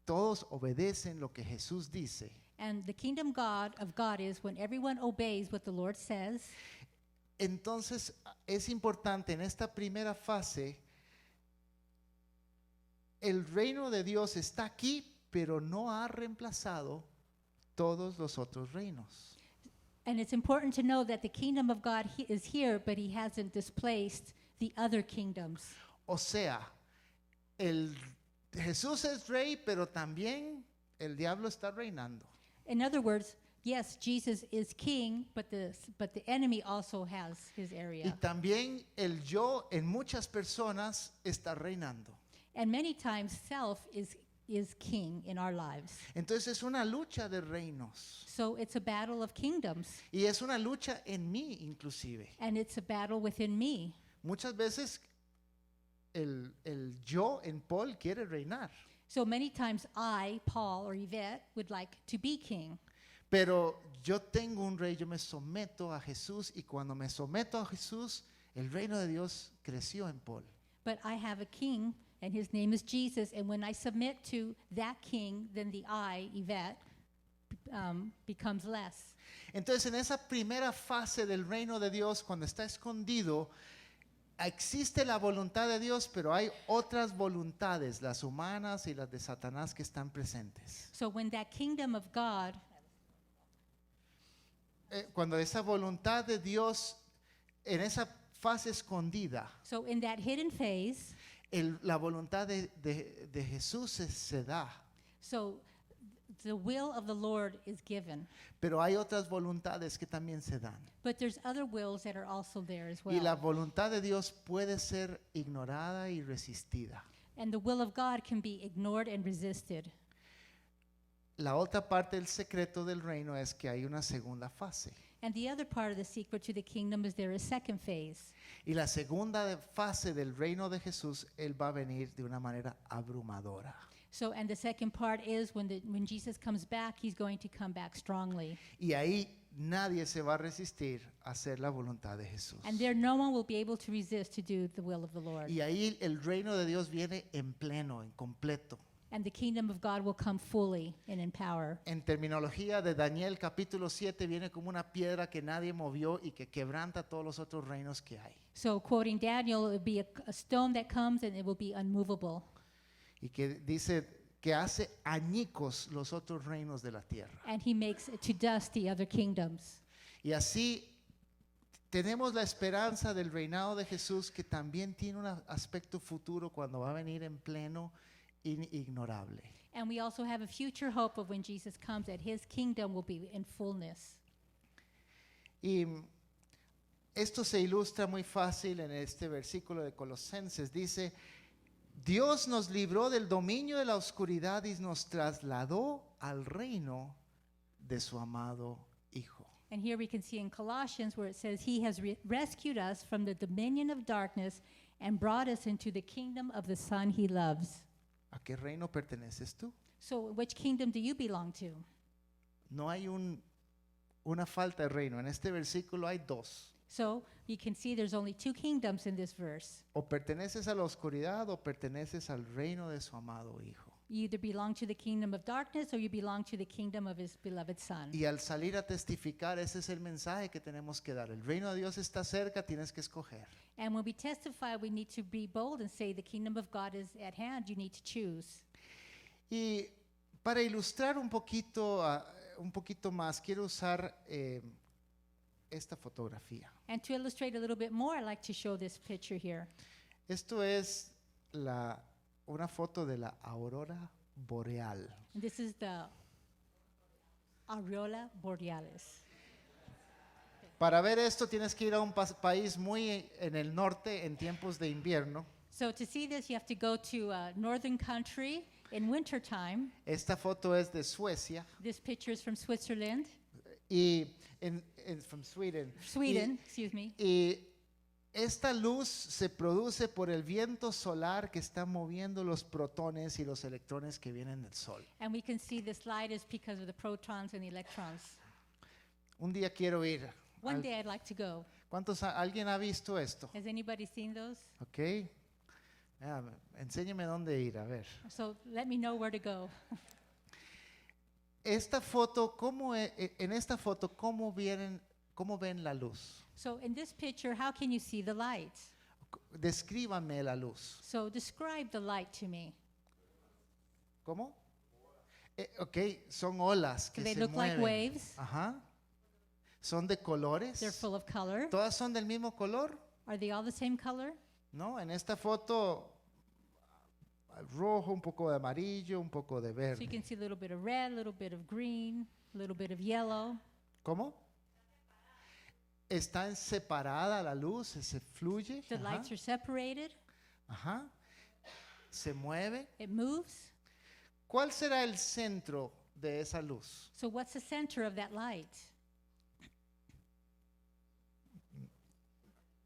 todos obedecen lo que Jesús dice, And the kingdom of God is when everyone obeys what the Lord says. entonces es importante en esta primera fase, el reino de Dios está aquí, pero no ha reemplazado todos los otros reinos. And it's important to know that the kingdom of God is here, but he hasn't displaced the other kingdoms. O sea, Jesús es rey, pero también el diablo está reinando. In other words, yes, Jesus is king, but the enemy also has his Y area. también el yo en muchas personas está reinando. And many times self is king in our lives. Entonces es una lucha de reinos. So it's a battle of kingdoms, Y es una lucha en mí inclusive. and it's a battle within me. Muchas veces el yo en Paul quiere reinar. So many times I, Paul or Yvette, would like to be king. Pero yo tengo un rey, yo me someto a Jesús y cuando me someto a Jesús, el reino de Dios creció en Paul. But I have a king, and his name is Jesus. And when I submit to that king, then the I, Yvette, becomes less. Entonces, en esa primera fase del reino de Dios, cuando está escondido, existe la voluntad de Dios, pero hay otras voluntades, las humanas y las de Satanás, que están presentes. So when that kingdom of God, Cuando esa voluntad de Dios, en esa fase escondida, so in that hidden phase, la voluntad de Jesús se da. so the will of the Lord is given. Pero hay otras voluntades que también se dan. But there's other wills that are also there as Y la well. voluntad de Dios puede ser ignorada y resistida. And the will of God can be ignored and resisted. La otra parte del secreto del reino es que hay una segunda fase. And the other part of the secret to the kingdom is there is second phase. Y la segunda fase del reino de Jesús, Él va a venir de una manera abrumadora. So, and the second part is when Jesus comes back, he's going to come back strongly. Y ahí nadie se va a resistir a hacer la voluntad de Jesús. And there no one will be able to resist to do the will of the Lord. Y ahí el reino de Dios viene en pleno, en completo. And the kingdom of God will come fully and in power. En terminología de Daniel capítulo 7 viene como una piedra que nadie movió y que quebranta todos los otros reinos que hay. So, quoting Daniel, it would be a stone that comes and it will be unmovable. Y que dice que hace añicos los otros reinos de la tierra. And he makes to dust the other kingdoms. Y así tenemos la esperanza del reinado de Jesús que también tiene un aspecto futuro cuando va a venir en pleno ignorable. And we also have a future hope of when Jesus comes, that his kingdom will be in fullness. Y esto se ilustra muy fácil en este versículo de Colosenses. Dice, Dios nos libró del dominio de la oscuridad y nos trasladó al reino de su amado Hijo. And here we can see in Colossians where it says, he has rescued us from the dominion of darkness and brought us into the kingdom of the Son he loves. ¿A qué reino perteneces tú? So which kingdom do you belong to? No hay una falta de reino. En este versículo hay dos. So you can see there's only two kingdoms in this verse. O perteneces a la oscuridad o perteneces al reino de su amado Hijo. You either belong to the kingdom of darkness or you belong to the kingdom of his beloved Son. Y al salir a testificar, ese es el mensaje que tenemos que dar. El reino de Dios está cerca, tienes que escoger. And when we testify, we need to be bold and say the kingdom of God is at hand. You need to choose. Y para ilustrar un poquito más, quiero usar esta fotografía. And to illustrate a little bit more, I'd like to show this picture here. Esto es una foto de la aurora boreal. And this is the Aurora Borealis. Para ver esto tienes que ir a un país muy en el norte en tiempos de invierno. So to see this, you have to go to a northern country in wintertime. Esta foto es de Suecia This picture is from Switzerland, y from Sweden. Sweden, excuse me. Y esta luz se produce por el viento solar que está moviendo los protones y los electrones que vienen del sol. And we can see this light is because of the protons and the electrons. Un día quiero ir. One day I'd like to go. ¿Alguien ha visto esto? Has anybody seen those? Ok. Enséñeme dónde ir, a ver. So let me know where to go. Esta foto, en esta foto, ¿cómo ven la luz? So in this picture, how can you see the light? Descríbanme la luz. So describe the light to me. ¿Cómo? Ok, son olas que They se look like mueven. waves. Ajá. Son de colores. They're full of color. ¿Todas son del mismo color? Are they all the same color? No, en esta foto rojo, un poco de amarillo, un poco de So you verde. can see a little bit of red, a little bit of green, a little bit of yellow. ¿Cómo? Está separada la luz, se fluye. The Ajá. lights are separated. Ajá. Se mueve. It moves. ¿Cuál será el centro de esa luz? So what's the center of that light?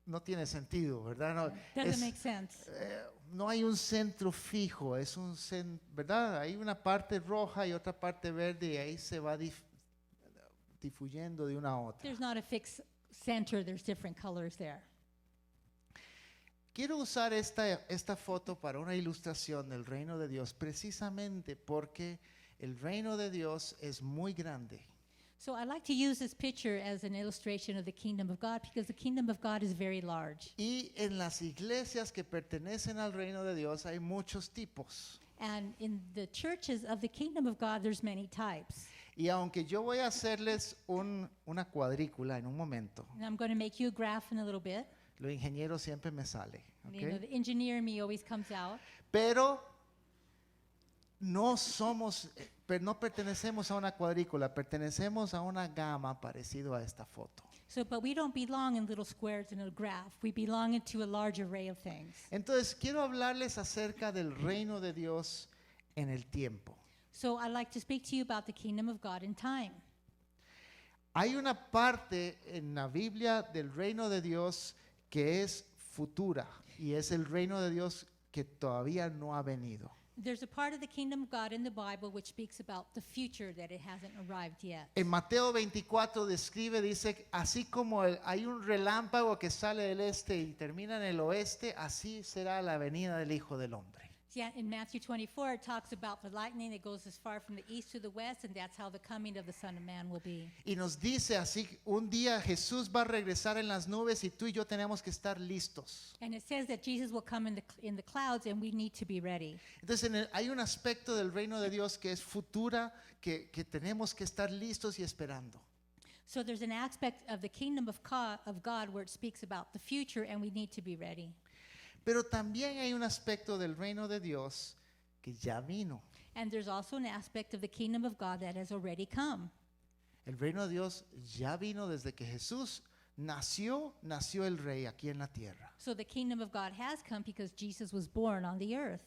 No tiene sentido, ¿verdad? No, Doesn't make sense. no hay un centro fijo, es un ¿verdad? Hay una parte roja y otra parte verde y ahí se va difuyendo de una a otra. There's not a fixed center, there's different colors there. Quiero usar esta foto para una ilustración del reino de Dios, precisamente porque el reino de Dios es muy grande. So I like to use this picture as an illustration of the kingdom of God because the kingdom of God is very large. Y en las iglesias que pertenecen al reino de Dios hay muchos tipos. And in the churches of the kingdom of God, there's many types. Y aunque yo voy a hacerles una cuadrícula en un momento, And I'm going to make you a graph in a little bit. lo ingeniero siempre me sale. ¿Ok? You know, the engineer in me always comes out. Pero no no pertenecemos a una cuadrícula, pertenecemos a una gama parecido a esta foto. So, but we don't belong in little squares in a graph. We belong into a large array of things. Entonces, quiero hablarles acerca del reino de Dios en el tiempo. So I'd like to speak to you about the kingdom of God in time. Hay una parte en la Biblia del reino de Dios que es futura y es el reino de Dios que todavía no ha venido. There's a part of the kingdom of God in the Bible which speaks about the future that it hasn't arrived yet. En Mateo 24 dice, así como hay un relámpago que sale del este y termina en el oeste, así será la venida del Hijo del Hombre. Yeah, in Matthew 24, it talks about the lightning that goes as far from the east to the west, and that's how the coming of the Son of Man will be. Y nos dice así, un día Jesús va a regresar en las nubes y tú y yo tenemos que estar listos. And it says that Jesus will come in the clouds, and we need to be ready. Entonces hay un aspecto del reino de Dios que es futura, que tenemos que estar listos y esperando. So there's an aspect of the kingdom of God where it speaks about the future, and we need to be ready. Pero también hay un aspecto del reino de Dios que ya vino. And there's also an aspect of the kingdom of God that has already come. El reino de Dios ya vino desde que Jesús nació el rey aquí en la tierra. So the kingdom of God has come because Jesus was born on the earth.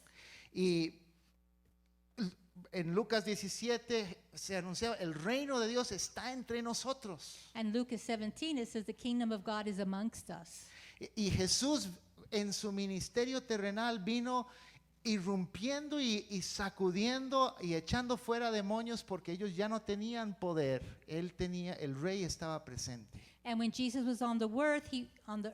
Y en Lucas 17 se anunciaba, el reino de Dios está entre nosotros. And Lucas 17, it says the kingdom of God is amongst us. Y Jesús en su ministerio terrenal vino irrumpiendo y sacudiendo y echando fuera demonios porque ellos ya no tenían poder. El rey estaba presente. And when Jesus was on the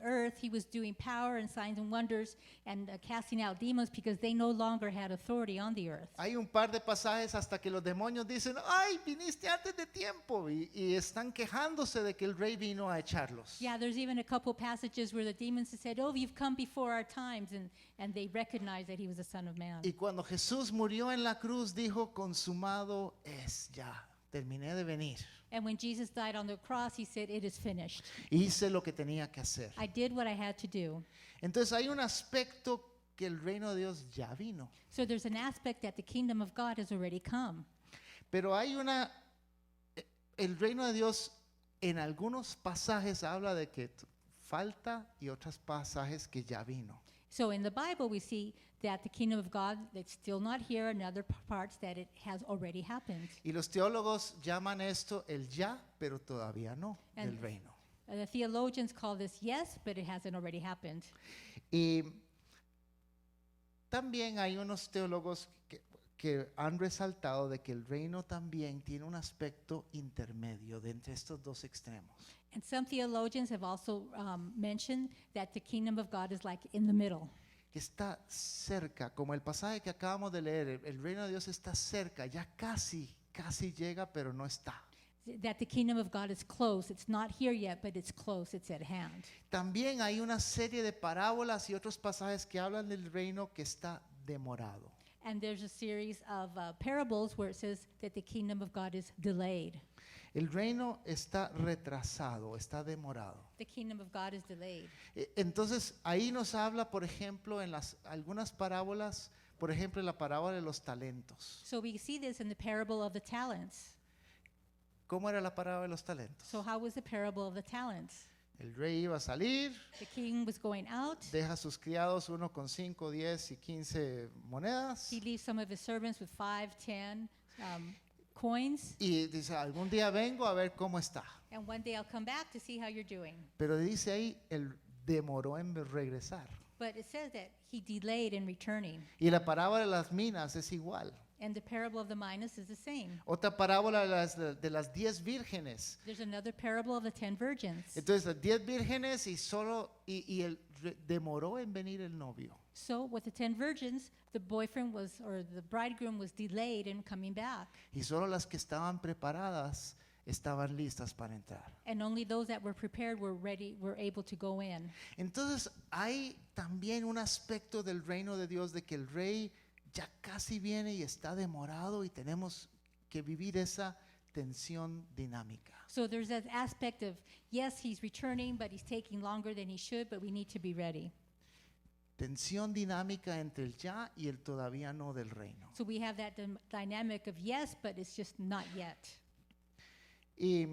earth, he was doing power and signs and wonders and casting out demons because they no longer had authority on the earth. Hay un par de pasajes hasta que los demonios dicen, ay, viniste antes de tiempo y están quejándose de que el rey vino a echarlos. Yeah, there's even a couple passages where the demons said, "Oh, you've come before our times," and they recognized that he was the Son of Man. Y cuando Jesús murió en la cruz dijo, consumado es ya, terminé de venir. And when Jesus died on the cross, he said, "It is finished. Hice lo que tenía que hacer. I did what I had to do." Entonces hay un aspecto que el reino de Dios ya vino. So there's an aspect that the kingdom of God has already come. Pero el reino de Dios en algunos pasajes habla de que falta y otros pasajes que ya vino. So in the Bible, we see that the kingdom of God that's still not here, and other parts that it has already happened. Y los teólogos llaman esto el ya, pero todavía no, del And- reino. The theologians call this yes, but it hasn't already happened. Y también hay unos teólogos que han resaltado de que el reino también tiene un aspecto intermedio de entre estos dos extremos. And some theologians have also mentioned that the kingdom of God is like in the middle. Que está cerca, como el pasaje que acabamos de leer, el reino de Dios está cerca, ya casi llega, pero no está. That the kingdom of God is close. It's not here yet, but it's close. It's at hand. También hay una serie de parábolas y otros pasajes que hablan del reino que está demorado. And there's a series of parables where it says that the kingdom of God is delayed. El reino está retrasado, está demorado. The kingdom of God is delayed. Entonces ahí nos habla, por ejemplo, en algunas parábolas, por ejemplo, en la parábola de los talentos. So we see this in the parable of the talents. ¿Cómo era la parábola de los talentos? So how was the parable of the talents? El rey iba a salir, The king was going out. deja a sus criados uno con 5, 10 y 15 monedas He leaves some of his servants with 5, 10 coins. y dice, algún día vengo a ver cómo está. And one day I'll come back to see how you're doing. Pero dice ahí, él demoró en regresar. But it says that he delayed in returning. Y la parábola de las minas es igual. And the parable of the minas is the same. Otra parábola de las 10 vírgenes. There's another parable of the 10 virgins. Entonces, las 10 vírgenes demoró en venir el novio. So with the 10 virgins, the boyfriend was, or the bridegroom was delayed in coming back. Y solo las que estaban preparadas estaban listas para entrar. And only those that were prepared were ready, were able to go in. Entonces, hay también un aspecto del reino de Dios de que el rey ya casi viene y está demorado y tenemos que vivir esa tensión dinámica. So there's that aspect of, yes, he's returning, but he's taking longer than he should, but we need to be ready. Tensión dinámica entre el ya y el todavía no del reino. So we have that dynamic of yes, but it's just not yet. Y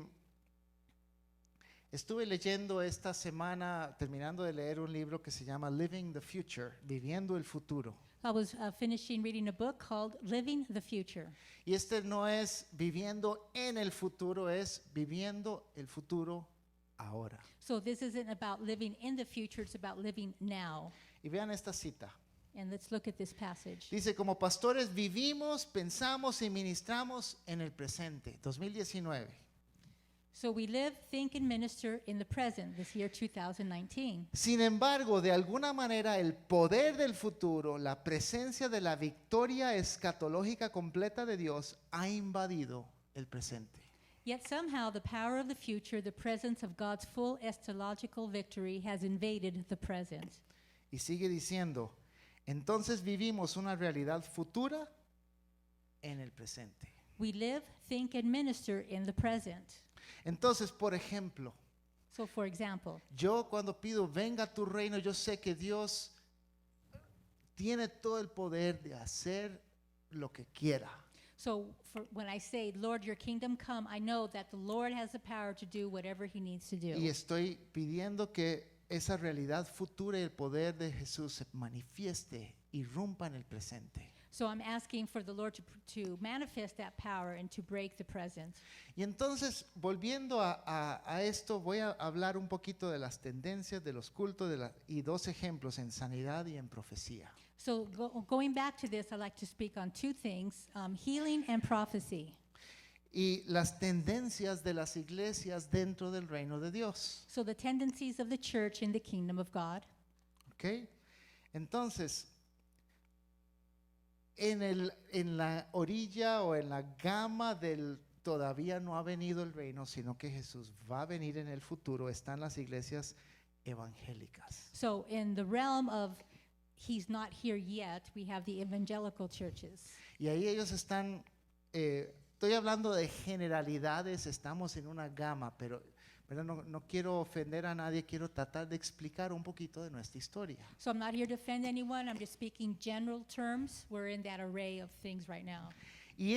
estuve leyendo esta semana, terminando de leer un libro que se llama Living the Future, Viviendo el Futuro. I was finishing reading a book called Living the Future. Y este no es viviendo en el futuro, es viviendo el futuro ahora. So this isn't about living in the future, it's about living now. Y vean esta cita. And let's look at this passage. Dice, como pastores vivimos, pensamos y ministramos en el presente, 2019. So we live, think, and minister in the present, this year 2019. Sin embargo, de alguna manera, el poder del futuro, la presencia de la victoria escatológica completa de Dios ha invadido el presente. Yet somehow the power of the future, the presence of God's full eschatological victory has invaded the present. Y sigue diciendo, entonces vivimos una realidad futura en el presente. We live, think, and minister in the present. Entonces, por ejemplo, So for example, yo cuando pido venga tu reino, yo sé que Dios tiene todo el poder de hacer lo que quiera. when I say, Lord, your kingdom come, I know that the Lord has the power to do whatever he needs to do. Y estoy pidiendo que esa realidad futura y el poder de Jesús se manifieste, irrumpa en el presente. So I'm asking for the Lord to manifest that power and to break the present. Y entonces, volviendo a esto, voy a hablar un poquito de las tendencias de los cultos y dos ejemplos en sanidad y en profecía. So going back to this, I'd like to speak on two things, healing and prophecy. Y las tendencias de las iglesias dentro del reino de Dios. So the tendencies of the church in the kingdom of God. ¿Ok? Entonces, en la orilla o en la gama del todavía no ha venido el reino, sino que Jesús va a venir en el futuro, están las iglesias evangélicas. So in the realm of he's not here yet, we have the evangelical churches. Y ahí ellos están, estoy hablando de generalidades, estamos en una gama, pero no quiero ofender a nadie, quiero tratar de explicar un poquito de nuestra historia. So I'm not here to offend anyone, I'm just speaking general terms. We're in that array of things right now. Y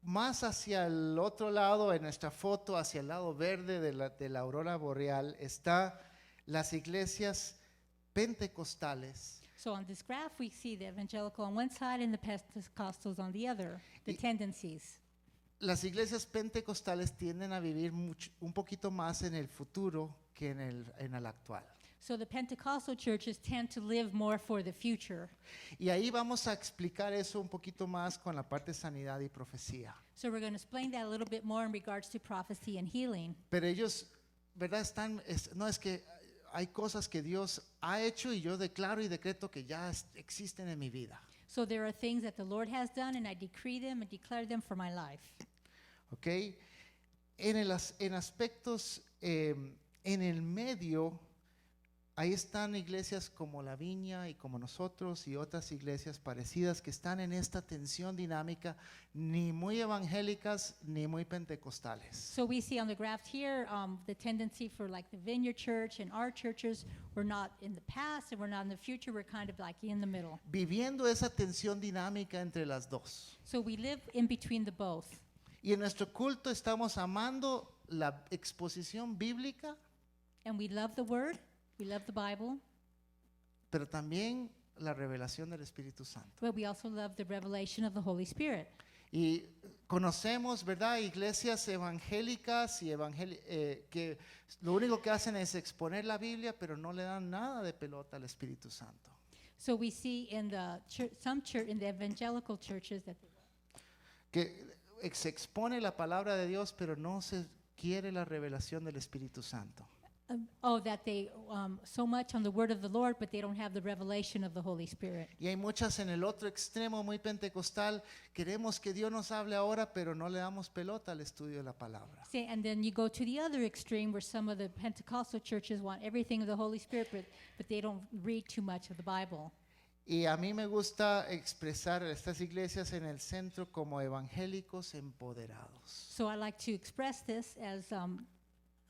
más hacia el otro lado, en nuestra foto, hacia el lado verde de la aurora boreal, está las iglesias pentecostales. So on this graph, we see the evangelical on one side and the Pentecostals on the other, the tendencies. Las iglesias pentecostales tienden a vivir un poquito más en el futuro que en el actual. So the Pentecostal churches tend to live more for the future. Y ahí vamos a explicar eso un poquito más con la parte de sanidad y profecía. So we're going to explain that a little bit more in regards to prophecy and healing. Pero ellos, ¿verdad? No es que hay cosas que Dios ha hecho y yo declaro y decreto que ya existen en mi vida. So there are things that the Lord has done and I decree them and declare them for my life. ¿Ok? En aspectos, en el medio, ahí están iglesias como La Viña y como nosotros y otras iglesias parecidas que están en esta tensión dinámica, ni muy evangélicas ni muy pentecostales. So we see on the graph here the tendency for like the Vineyard Church and our churches. We're not in the past and we're not in the future. We're kind of like in the middle. Viviendo esa tensión dinámica entre las dos. So we live in between the both. Y en nuestro culto estamos amando la exposición bíblica, And we love the Word. We love the Bible. pero también la revelación del Espíritu Santo. But we also love the revelation of the Holy Spirit. Y conocemos, ¿verdad? Iglesias evangélicas y que lo único que hacen es exponer la Biblia, pero no le dan nada de pelota al Espíritu Santo. So we see in the in the evangelical churches that Que se expone la palabra de Dios, pero no se quiere la revelación del Espíritu Santo. that they so much on the word of the Lord, but they don't have the revelation of the Holy Spirit. Y hay muchas en el otro extremo, muy pentecostal, queremos que Dios nos hable ahora, pero no le damos pelota al estudio de la palabra. See, and then you go to the other extreme where some of the Pentecostal churches want everything of the Holy Spirit, but they don't read too much of the Bible. Y a mí me gusta expresar a estas iglesias en el centro como evangélicos empoderados. So I like to express this as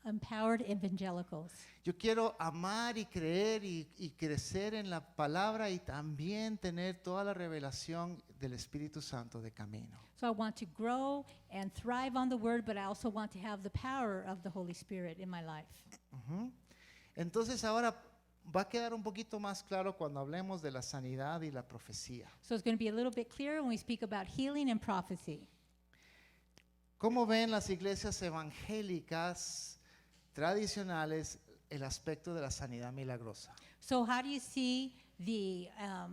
empowered evangelicals. Yo quiero amar y creer y crecer en la palabra y también tener toda la revelación del Espíritu Santo de camino. So I want to grow and thrive on the word, but I also want to have the power of the Holy Spirit in my life. Ujú. Entonces ahora va a quedar un poquito más claro cuando hablemos de la sanidad y la profecía. So it's going to be a little bit clearer when we speak about healing and prophecy. ¿Cómo ven las iglesias evangélicas tradicionales el aspecto de la sanidad milagrosa? So how do you see the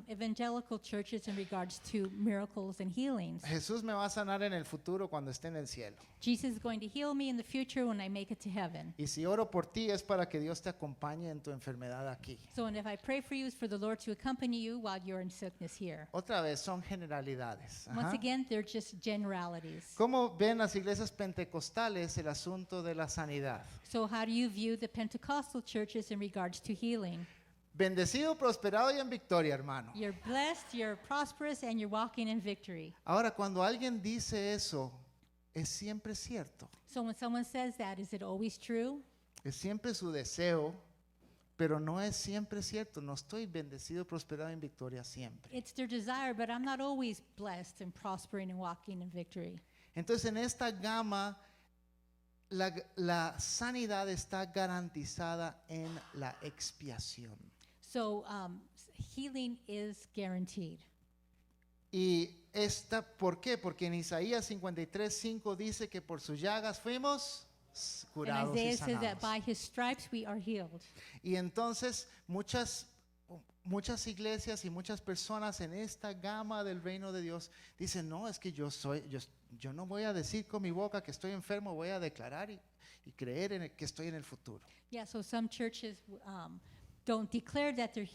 evangelical churches in regards to miracles and healings? Jesús me va a sanar en el futuro cuando esté en el cielo. Jesus is going to heal me in the future when I make it to heaven. Y si oro por ti es para que Dios te acompañe en tu enfermedad aquí. So and if I pray for you, it's for the Lord to accompany you while you're in sickness here. Otra vez, son generalidades. Ajá. Once again, they're just generalities. ¿Cómo ven las iglesias pentecostales el asunto de la sanidad? So how do you view the Pentecostal churches in regards to healing? Bendecido, prosperado y en victoria, hermano. You're blessed, you're prosperous, and you're walking in victory. Ahora, cuando alguien dice eso, es siempre cierto. So when someone says that, is it always true? Es siempre su deseo, pero no es siempre cierto. No estoy bendecido, prosperado y en victoria siempre. It's their desire, but I'm not always blessed and prospering and walking in victory. Entonces, en esta gama, la sanidad está garantizada en la expiación. So healing is guaranteed. Y ¿por qué? Porque en Isaías 53:5 dice que por sus llagas fuimos And curados y Isaiah says that sanados. by his stripes we are healed. Y entonces muchas iglesias y muchas personas en esta gama del reino de Dios dicen, no, es que yo no voy a decir con mi boca que estoy enfermo, voy a declarar y creer que estoy en el futuro. Yeah, so some churches don't declare that they're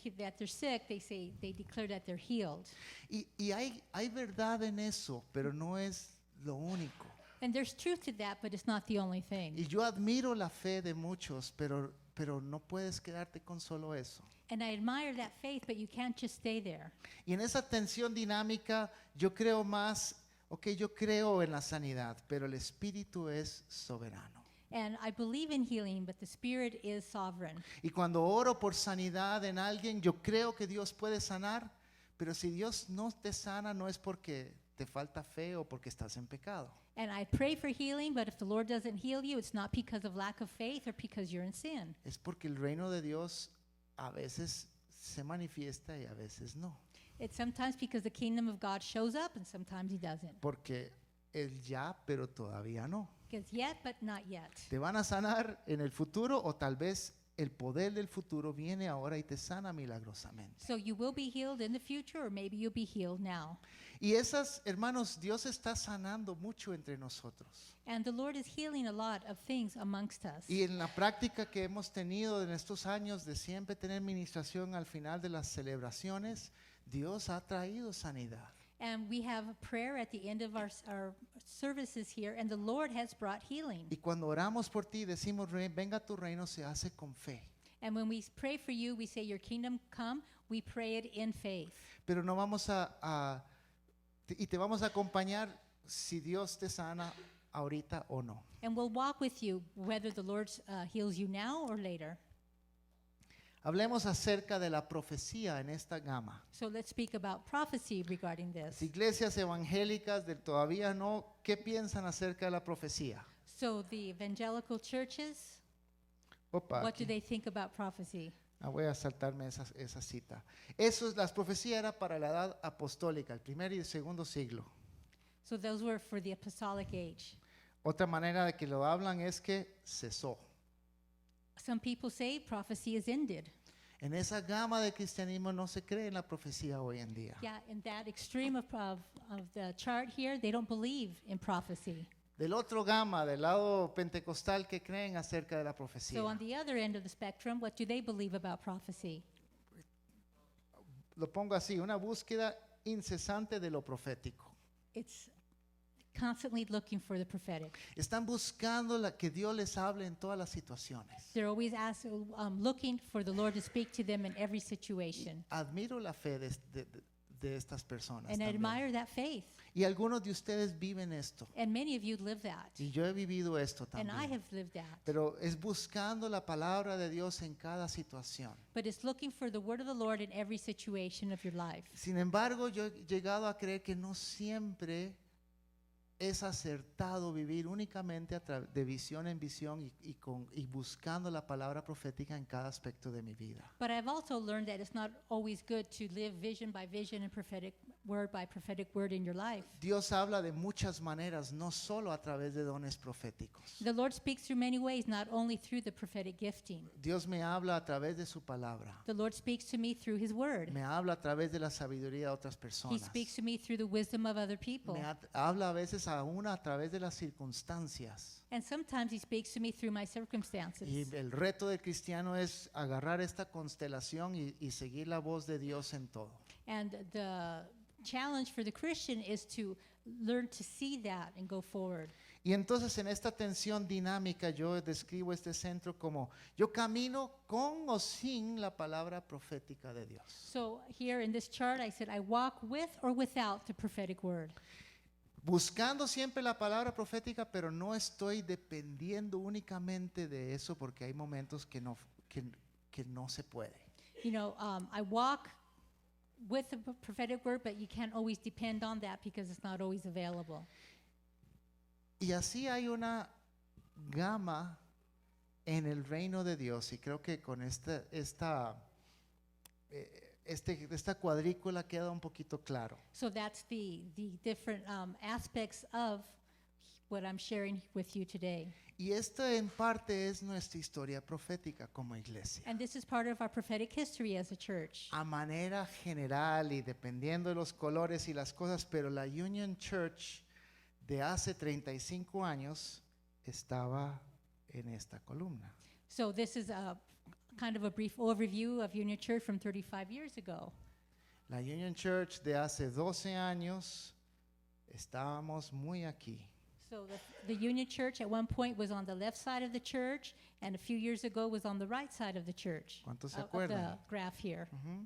sick. They declare that they're healed. Y hay verdad en eso, pero no es lo único. And there's truth to that, but it's not the only thing. Y yo admiro la fe de muchos, pero no puedes quedarte con solo eso. And I admire that faith, but you can't just stay there. Y en esa tensión dinámica yo creo yo creo en la sanidad, pero el Espíritu es soberano. And I believe in healing, but the Spirit is sovereign. Y cuando oro por sanidad en alguien, yo creo que Dios puede sanar, pero si Dios no te sana no es porque te falta fe o porque estás en pecado. And I pray for healing, but if the Lord doesn't heal you, it's not because of lack of faith or because you're in sin. Es porque el reino de Dios a veces se manifiesta y a veces no. It's sometimes because the kingdom of God shows up and sometimes he doesn't. Porque el ya, pero todavía no. Because yet, but not yet. Te van a sanar en el futuro o tal vez el poder del futuro viene ahora y te sana milagrosamente. So you will be healed in the future, or maybe you'll be healed now. Y hermanos, Dios está sanando mucho entre nosotros. And the Lord is healing a lot of things amongst us. Y en la práctica que hemos tenido en estos años de siempre tener ministración al final de las celebraciones, Dios ha traído sanidad. And we have a prayer at the end of our services here, and the Lord has brought healing. Y cuando oramos por ti, decimos, venga tu reino, se hace con fe. And when we pray for you, we say, your kingdom come, we pray it in faith. Pero no vamos y te vamos a acompañar si Dios te sana ahorita o no. And we'll walk with you, whether the Lord heals you now or later. Hablemos acerca de la profecía en esta gama. So let's speak about prophecy regarding this. Las iglesias evangélicas del todavía no, ¿qué piensan acerca de la profecía? So the evangelical churches, Opa, what aquí. do they think about prophecy? Voy a saltarme esa cita. Las profecías eran para la edad apostólica, el primer y el segundo siglo. So those were for the apostolic age. Otra manera de que lo hablan es que cesó. Some people say prophecy is ended. En esa gama de cristianismo no se cree en la profecía hoy en día. Yeah, in that extreme of the chart here, they don't believe in prophecy. Del otro gama, del lado pentecostal, que creen acerca de la profecía. So on the other end of the spectrum, what do they believe about prophecy? Lo pongo así, una búsqueda incesante de lo profético. It's constantly looking for the prophetic. Están buscando que Dios les hable en todas las situaciones. They're always looking for the Lord to speak to them in every situation. Admiro la fe de estas personas. And I también. admire that faith. Y algunos de ustedes viven esto. And many of you live that. Y yo he vivido esto And I también. have lived that. Pero es buscando la palabra de Dios en cada situación. But it's looking for the word of the Lord in every situation of your life. Sin embargo, yo he llegado a creer que no siempre es acertado vivir únicamente de visión en visión y buscando la palabra profética en cada aspecto de mi vida. But I've also learned that it's not always good to live vision by vision and prophetic word by prophetic word in your life. Dios habla de muchas maneras, no solo a través de dones proféticos. The Lord speaks through many ways, not only through the prophetic gifting. Dios me habla a través de su palabra. The Lord speaks to me through His word. Me habla a través de la sabiduría de otras He personas. speaks to me through the wisdom of other people. Habla a veces aún a través de las circunstancias. And sometimes He speaks to me through my Y circumstances. el reto del cristiano es agarrar esta constelación y seguir la voz de Dios en todo. And the challenge for the Christian is to learn to see that and go forward. Y entonces en esta tensión dinámica yo describo este centro como yo camino con o sin la palabra profética de Dios. So here in this chart, I said I walk with or without the prophetic word. Buscando siempre la palabra profética, pero no estoy dependiendo únicamente de eso porque hay momentos que no se puede. You know, I walk with the prophetic word, but you can't always depend on that because it's not always available. Y así hay una gama en el reino de Dios y creo que con esta cuadrícula queda un poquito claro. So that's the different aspects of what I'm sharing with you today. Y esta en parte es nuestra historia profética como iglesia. And this is part of our prophetic history as a church. A manera general y dependiendo de los colores y las cosas, pero la Union Church de hace 35 años estaba en esta columna. So this is a kind of a brief overview of Union Church from 35 years ago. La Union Church de hace 12 años estábamos muy aquí. So the Union Church at one point was on the left side of the church, and a few years ago was on the right side of the church. ¿Cuántos se Of the acuerdan? graph here. Ujú.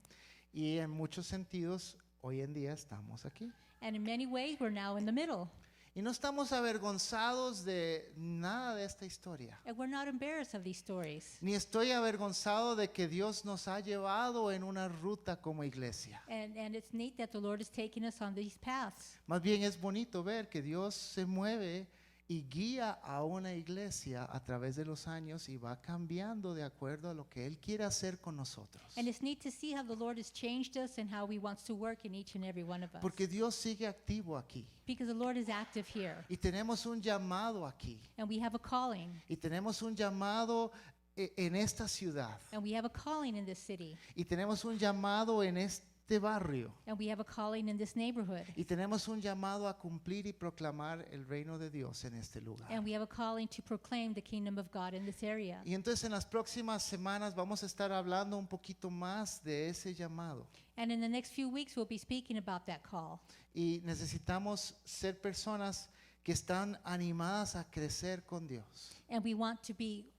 Y en muchos sentidos, hoy en día estamos aquí. And in many ways, we're now in the middle. Y no estamos avergonzados de nada de esta historia. And we're not embarrassed of these stories. Ni estoy avergonzado de que Dios nos ha llevado en una ruta como iglesia. And it's neat that the Lord is taking us on these paths. Más bien es bonito ver que Dios se mueve y guía a una iglesia a través de los años y va cambiando de acuerdo a lo que Él quiere hacer con nosotros. And it's neat to see how the Lord has changed us and how He wants to work in each and every one of us. Porque Dios sigue activo aquí. Because the Lord is active here. Y tenemos un llamado aquí. And we have a calling. Y tenemos un llamado en esta ciudad. And we have a calling in this city. Y tenemos un llamado en este barrio. And we have a calling in this neighborhood. Y tenemos un llamado a cumplir y proclamar el reino de Dios en este lugar. And we have a calling to proclaim the kingdom of God in this area. Y entonces en las próximas semanas vamos a estar hablando un poquito más de ese llamado. And in the next few weeks, we'll be speaking about that call. Y necesitamos ser personas que están animadas a crecer con Dios. And we want to be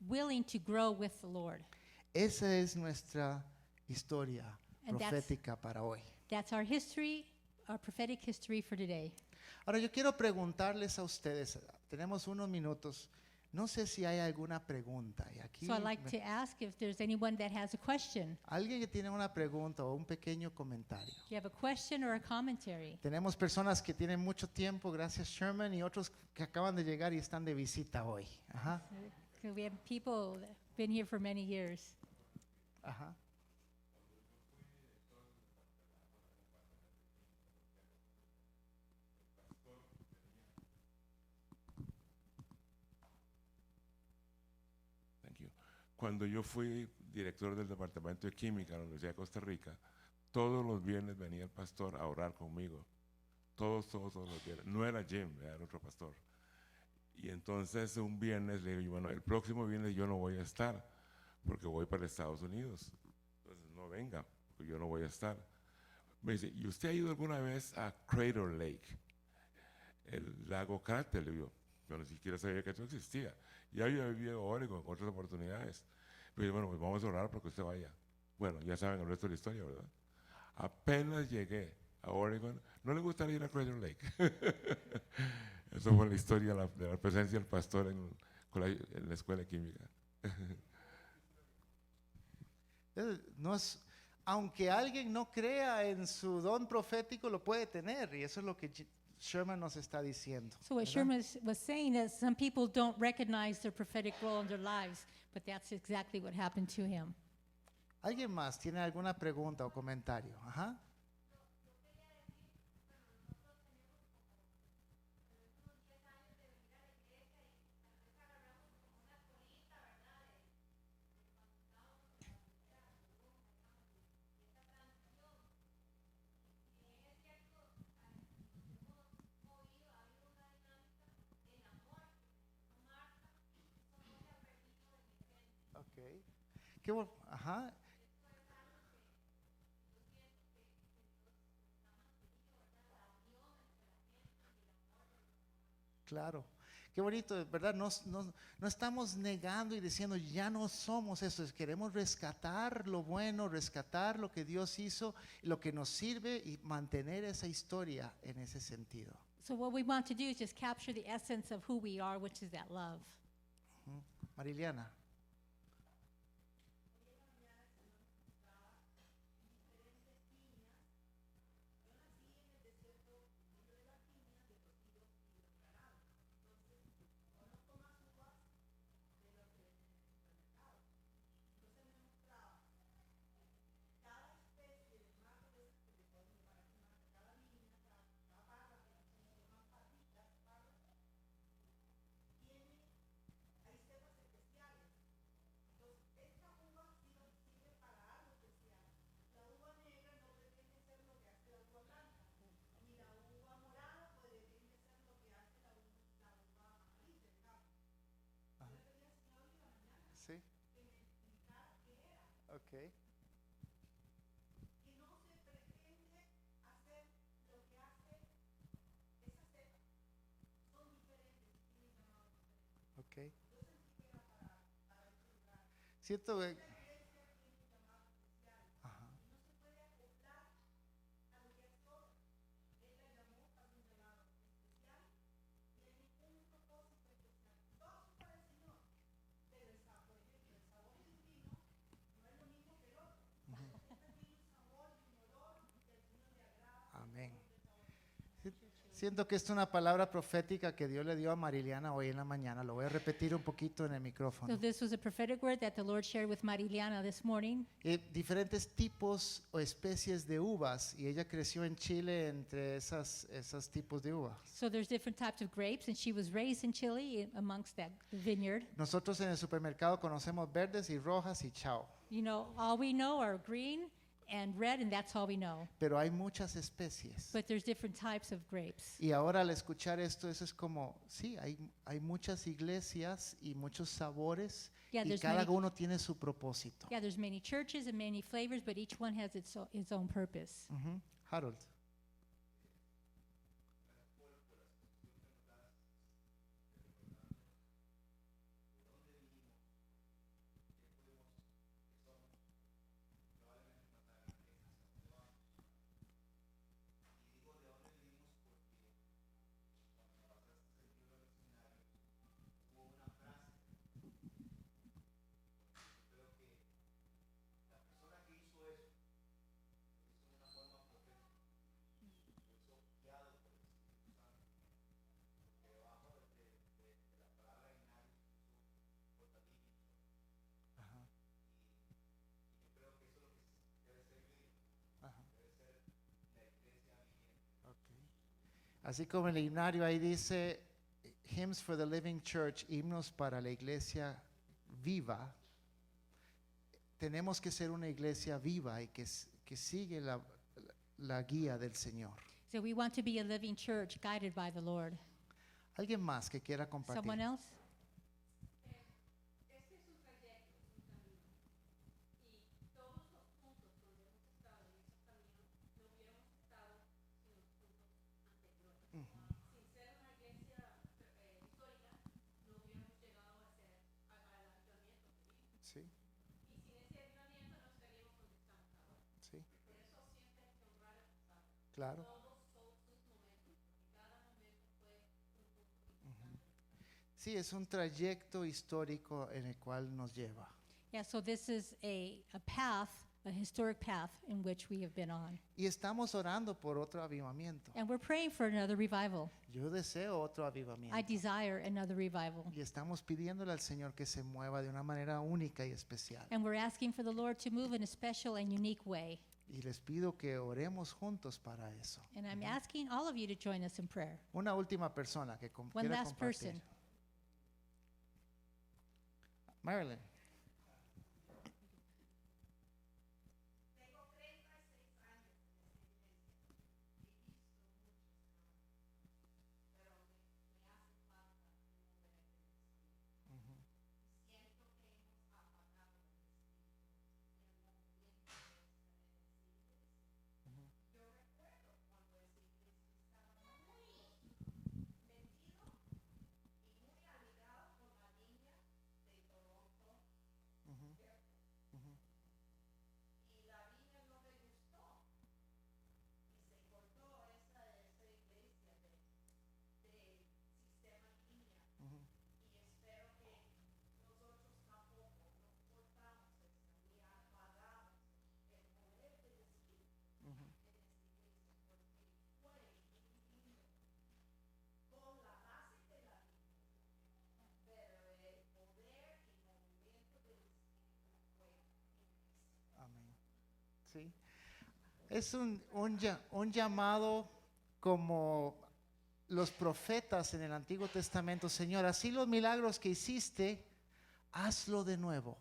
willing to grow with the Lord. Esa es nuestra historia And that's- profética para hoy. That's our history, our prophetic history for today. Ahora yo quiero preguntarles a ustedes, tenemos unos minutos, no sé si hay alguna pregunta. Y aquí So I'd like to ask if there's anyone that has a question. alguien que tiene una pregunta o un pequeño comentario. Do you have a question or a commentary? Tenemos personas que tienen mucho tiempo, gracias Sherman, y otros que acaban de llegar y están de visita hoy. Ajá, So we have people that have been here for many years. ajá. Cuando yo fui director del Departamento de Química en la Universidad de Costa Rica, todos los viernes venía el pastor a orar conmigo. Todos los viernes. No era Jim, era otro pastor. Y entonces un viernes le digo, bueno, el próximo viernes yo no voy a estar porque voy para Estados Unidos. Entonces no venga, porque yo no voy a estar. Me dice, ¿y usted ha ido alguna vez a Crater Lake? El lago Cráter, le digo. Yo ni siquiera sabía que eso existía. Ya yo había vivido en Oregon con otras oportunidades. Pero bueno, pues vamos a orar para que usted vaya. Bueno, ya saben el resto de la historia, ¿verdad? Apenas llegué a Oregon, no le gustaría ir a Crater Lake. Eso fue la historia de la presencia del pastor en la escuela de química. No es, aunque alguien no crea en su don profético, lo puede tener. Y eso es lo que Sherman nos está diciendo. So what ¿verdad? Sherman was saying is some people don't recognize their prophetic role in their lives, but that's exactly what happened to him. ¿Alguien más tiene alguna pregunta o comentario? Ajá. Ok. Ajá. Claro. Qué bonito, ¿verdad? No estamos negando y diciendo ya no somos eso. Queremos rescatar lo bueno, rescatar lo que Dios hizo, lo que nos sirve y mantener esa historia en ese sentido. So what we want to do is just capture the essence of who we are, which is that love. Mariliana. Sí. Ok. Ok. Siento que... Ajá. Amén. Siento que es una palabra profética que Dios le dio a Mariliana hoy en la mañana. Lo voy a repetir un poquito en el So micrófono. this was a prophetic word that the Lord shared with Mariliana this morning. Diferentes tipos o especies de uvas y ella creció en Chile entre esos tipos de uvas. So there's different types of grapes, and she was raised in Chile amongst that vineyard. Nosotros en el supermercado conocemos verdes y rojas y chao, You know, all we know are green and red, and that's all we know. pero hay muchas especies. But there's different types of grapes. Y ahora al escuchar esto, eso es como, sí, hay muchas iglesias y muchos sabores Yeah, y there's cada many- uno tiene su propósito. Yeah, there's many churches and many flavors, but each one has its own purpose. Ujú. Harold. Así como el himnario ahí dice Hymns for the Living Church, himnos para la iglesia viva. tenemos que ser una iglesia viva y que sigue la guía del Señor. So we want to be a living church guided by the Lord. ¿Alguien más que quiera compartir? Someone else? Sí. Sí. Claro. Ujú. Sí, es un trayecto histórico en el cual nos lleva. Yeah, so this is a path, a historic path in which we have been on. Y estamos orando por otro avivamiento. And we're praying for another revival. Yo deseo otro I avivamiento. desire another revival. Y estamos pidiéndole al Señor que se mueva de una manera única y especial. And we're asking for the Lord to move in a special and unique way. Y les pido que oremos juntos para eso. And I'm asking all of you to join us in prayer. Una última persona que One quiera last compartir. person. Marilyn. Amén. Sí. Es un llamado como los profetas en el Antiguo Testamento. Señor, así los milagros que hiciste, hazlo de nuevo.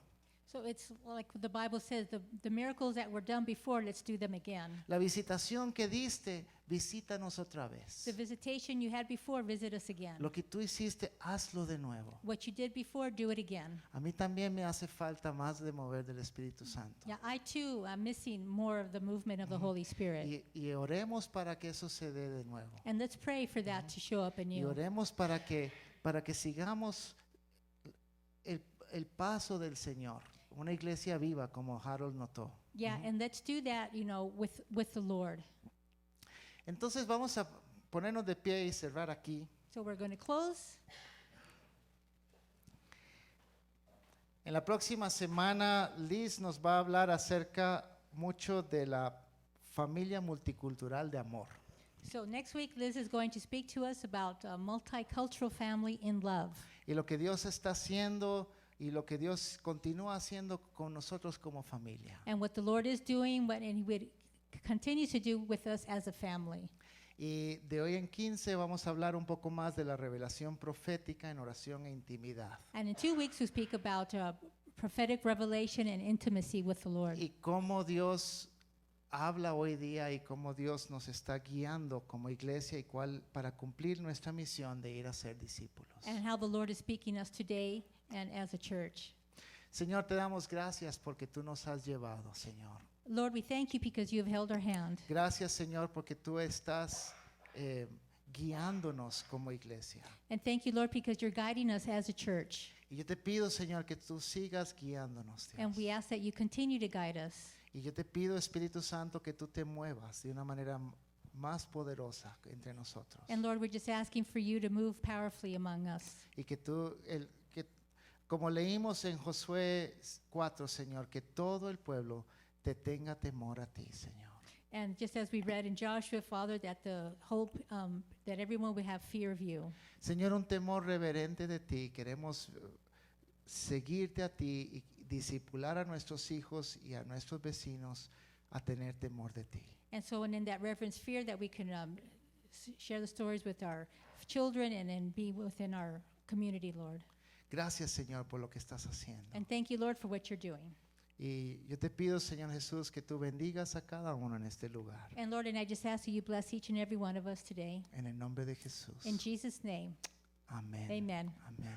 So it's like the Bible says, the miracles that were done before, let's do them again. La visitación que diste, visítanos otra vez. The visitation you had before, visit us again. Lo que tú hiciste, hazlo de nuevo. What you did before, do it again. A mí también me hace falta más de mover del Espíritu Santo. Yeah, I too am missing more of the movement of the Holy Spirit. Y oremos para que eso se dé de nuevo. And let's pray for that to show up in Y you. oremos para que sigamos el paso del Señor. Una iglesia viva como Harold notó. Yeah, and let's do that, with the Lord. Entonces vamos a ponernos de pie y cerrar aquí. So we're going to close. En la próxima semana Liz nos va a hablar acerca mucho de la familia multicultural de amor. So next week, Liz is going to speak to us about a multicultural family in love. Y lo que Dios está haciendo y lo que Dios continúa haciendo con nosotros como familia. And what the Lord is doing, and He would continue to do with us as a family. Y de hoy en 15 vamos a hablar un poco más de la revelación profética en oración e intimidad. And in 2 weeks, we speak about prophetic revelation and intimacy with the Lord. Y cómo Dios habla hoy día y cómo Dios nos está guiando como iglesia y para cumplir nuestra misión de ir a ser discípulos. And how the Lord is speaking us today and as a church. Señor, te damos gracias porque tú nos has llevado, Señor. Lord, we thank you because you have held our hand. Gracias, Señor, porque tú estás guiándonos como iglesia. And thank you, Lord, because you're guiding us as a church. Y yo te pido, Señor, que tú sigas guiándonos, Dios. And we ask that you continue to guide us. Y yo te pido, Espíritu Santo, que tú te muevas de una manera más poderosa entre nosotros. And Lord, we're just asking for you to move powerfully among us. Y que tú, como leímos en Josué 4, Señor, que todo el pueblo te tenga temor a ti, Señor. And just as we read in Joshua, Father, that the hope that everyone would have fear of you. Señor, un temor reverente de ti. Queremos seguirte a ti y discipular a nuestros hijos y a nuestros vecinos a tener temor de ti. And so, and in that reverence fear, that we can share the stories with our children and be within our community, Lord. Gracias, Señor, por lo que estás haciendo. And thank you, Lord, for what you're doing. Y yo te pido, Señor Jesús, que tú bendigas a cada uno en este lugar. And Lord, and I just ask that you bless each and every one of us today. En el nombre de Jesús. In Jesus' name, Amén. amen. Amén.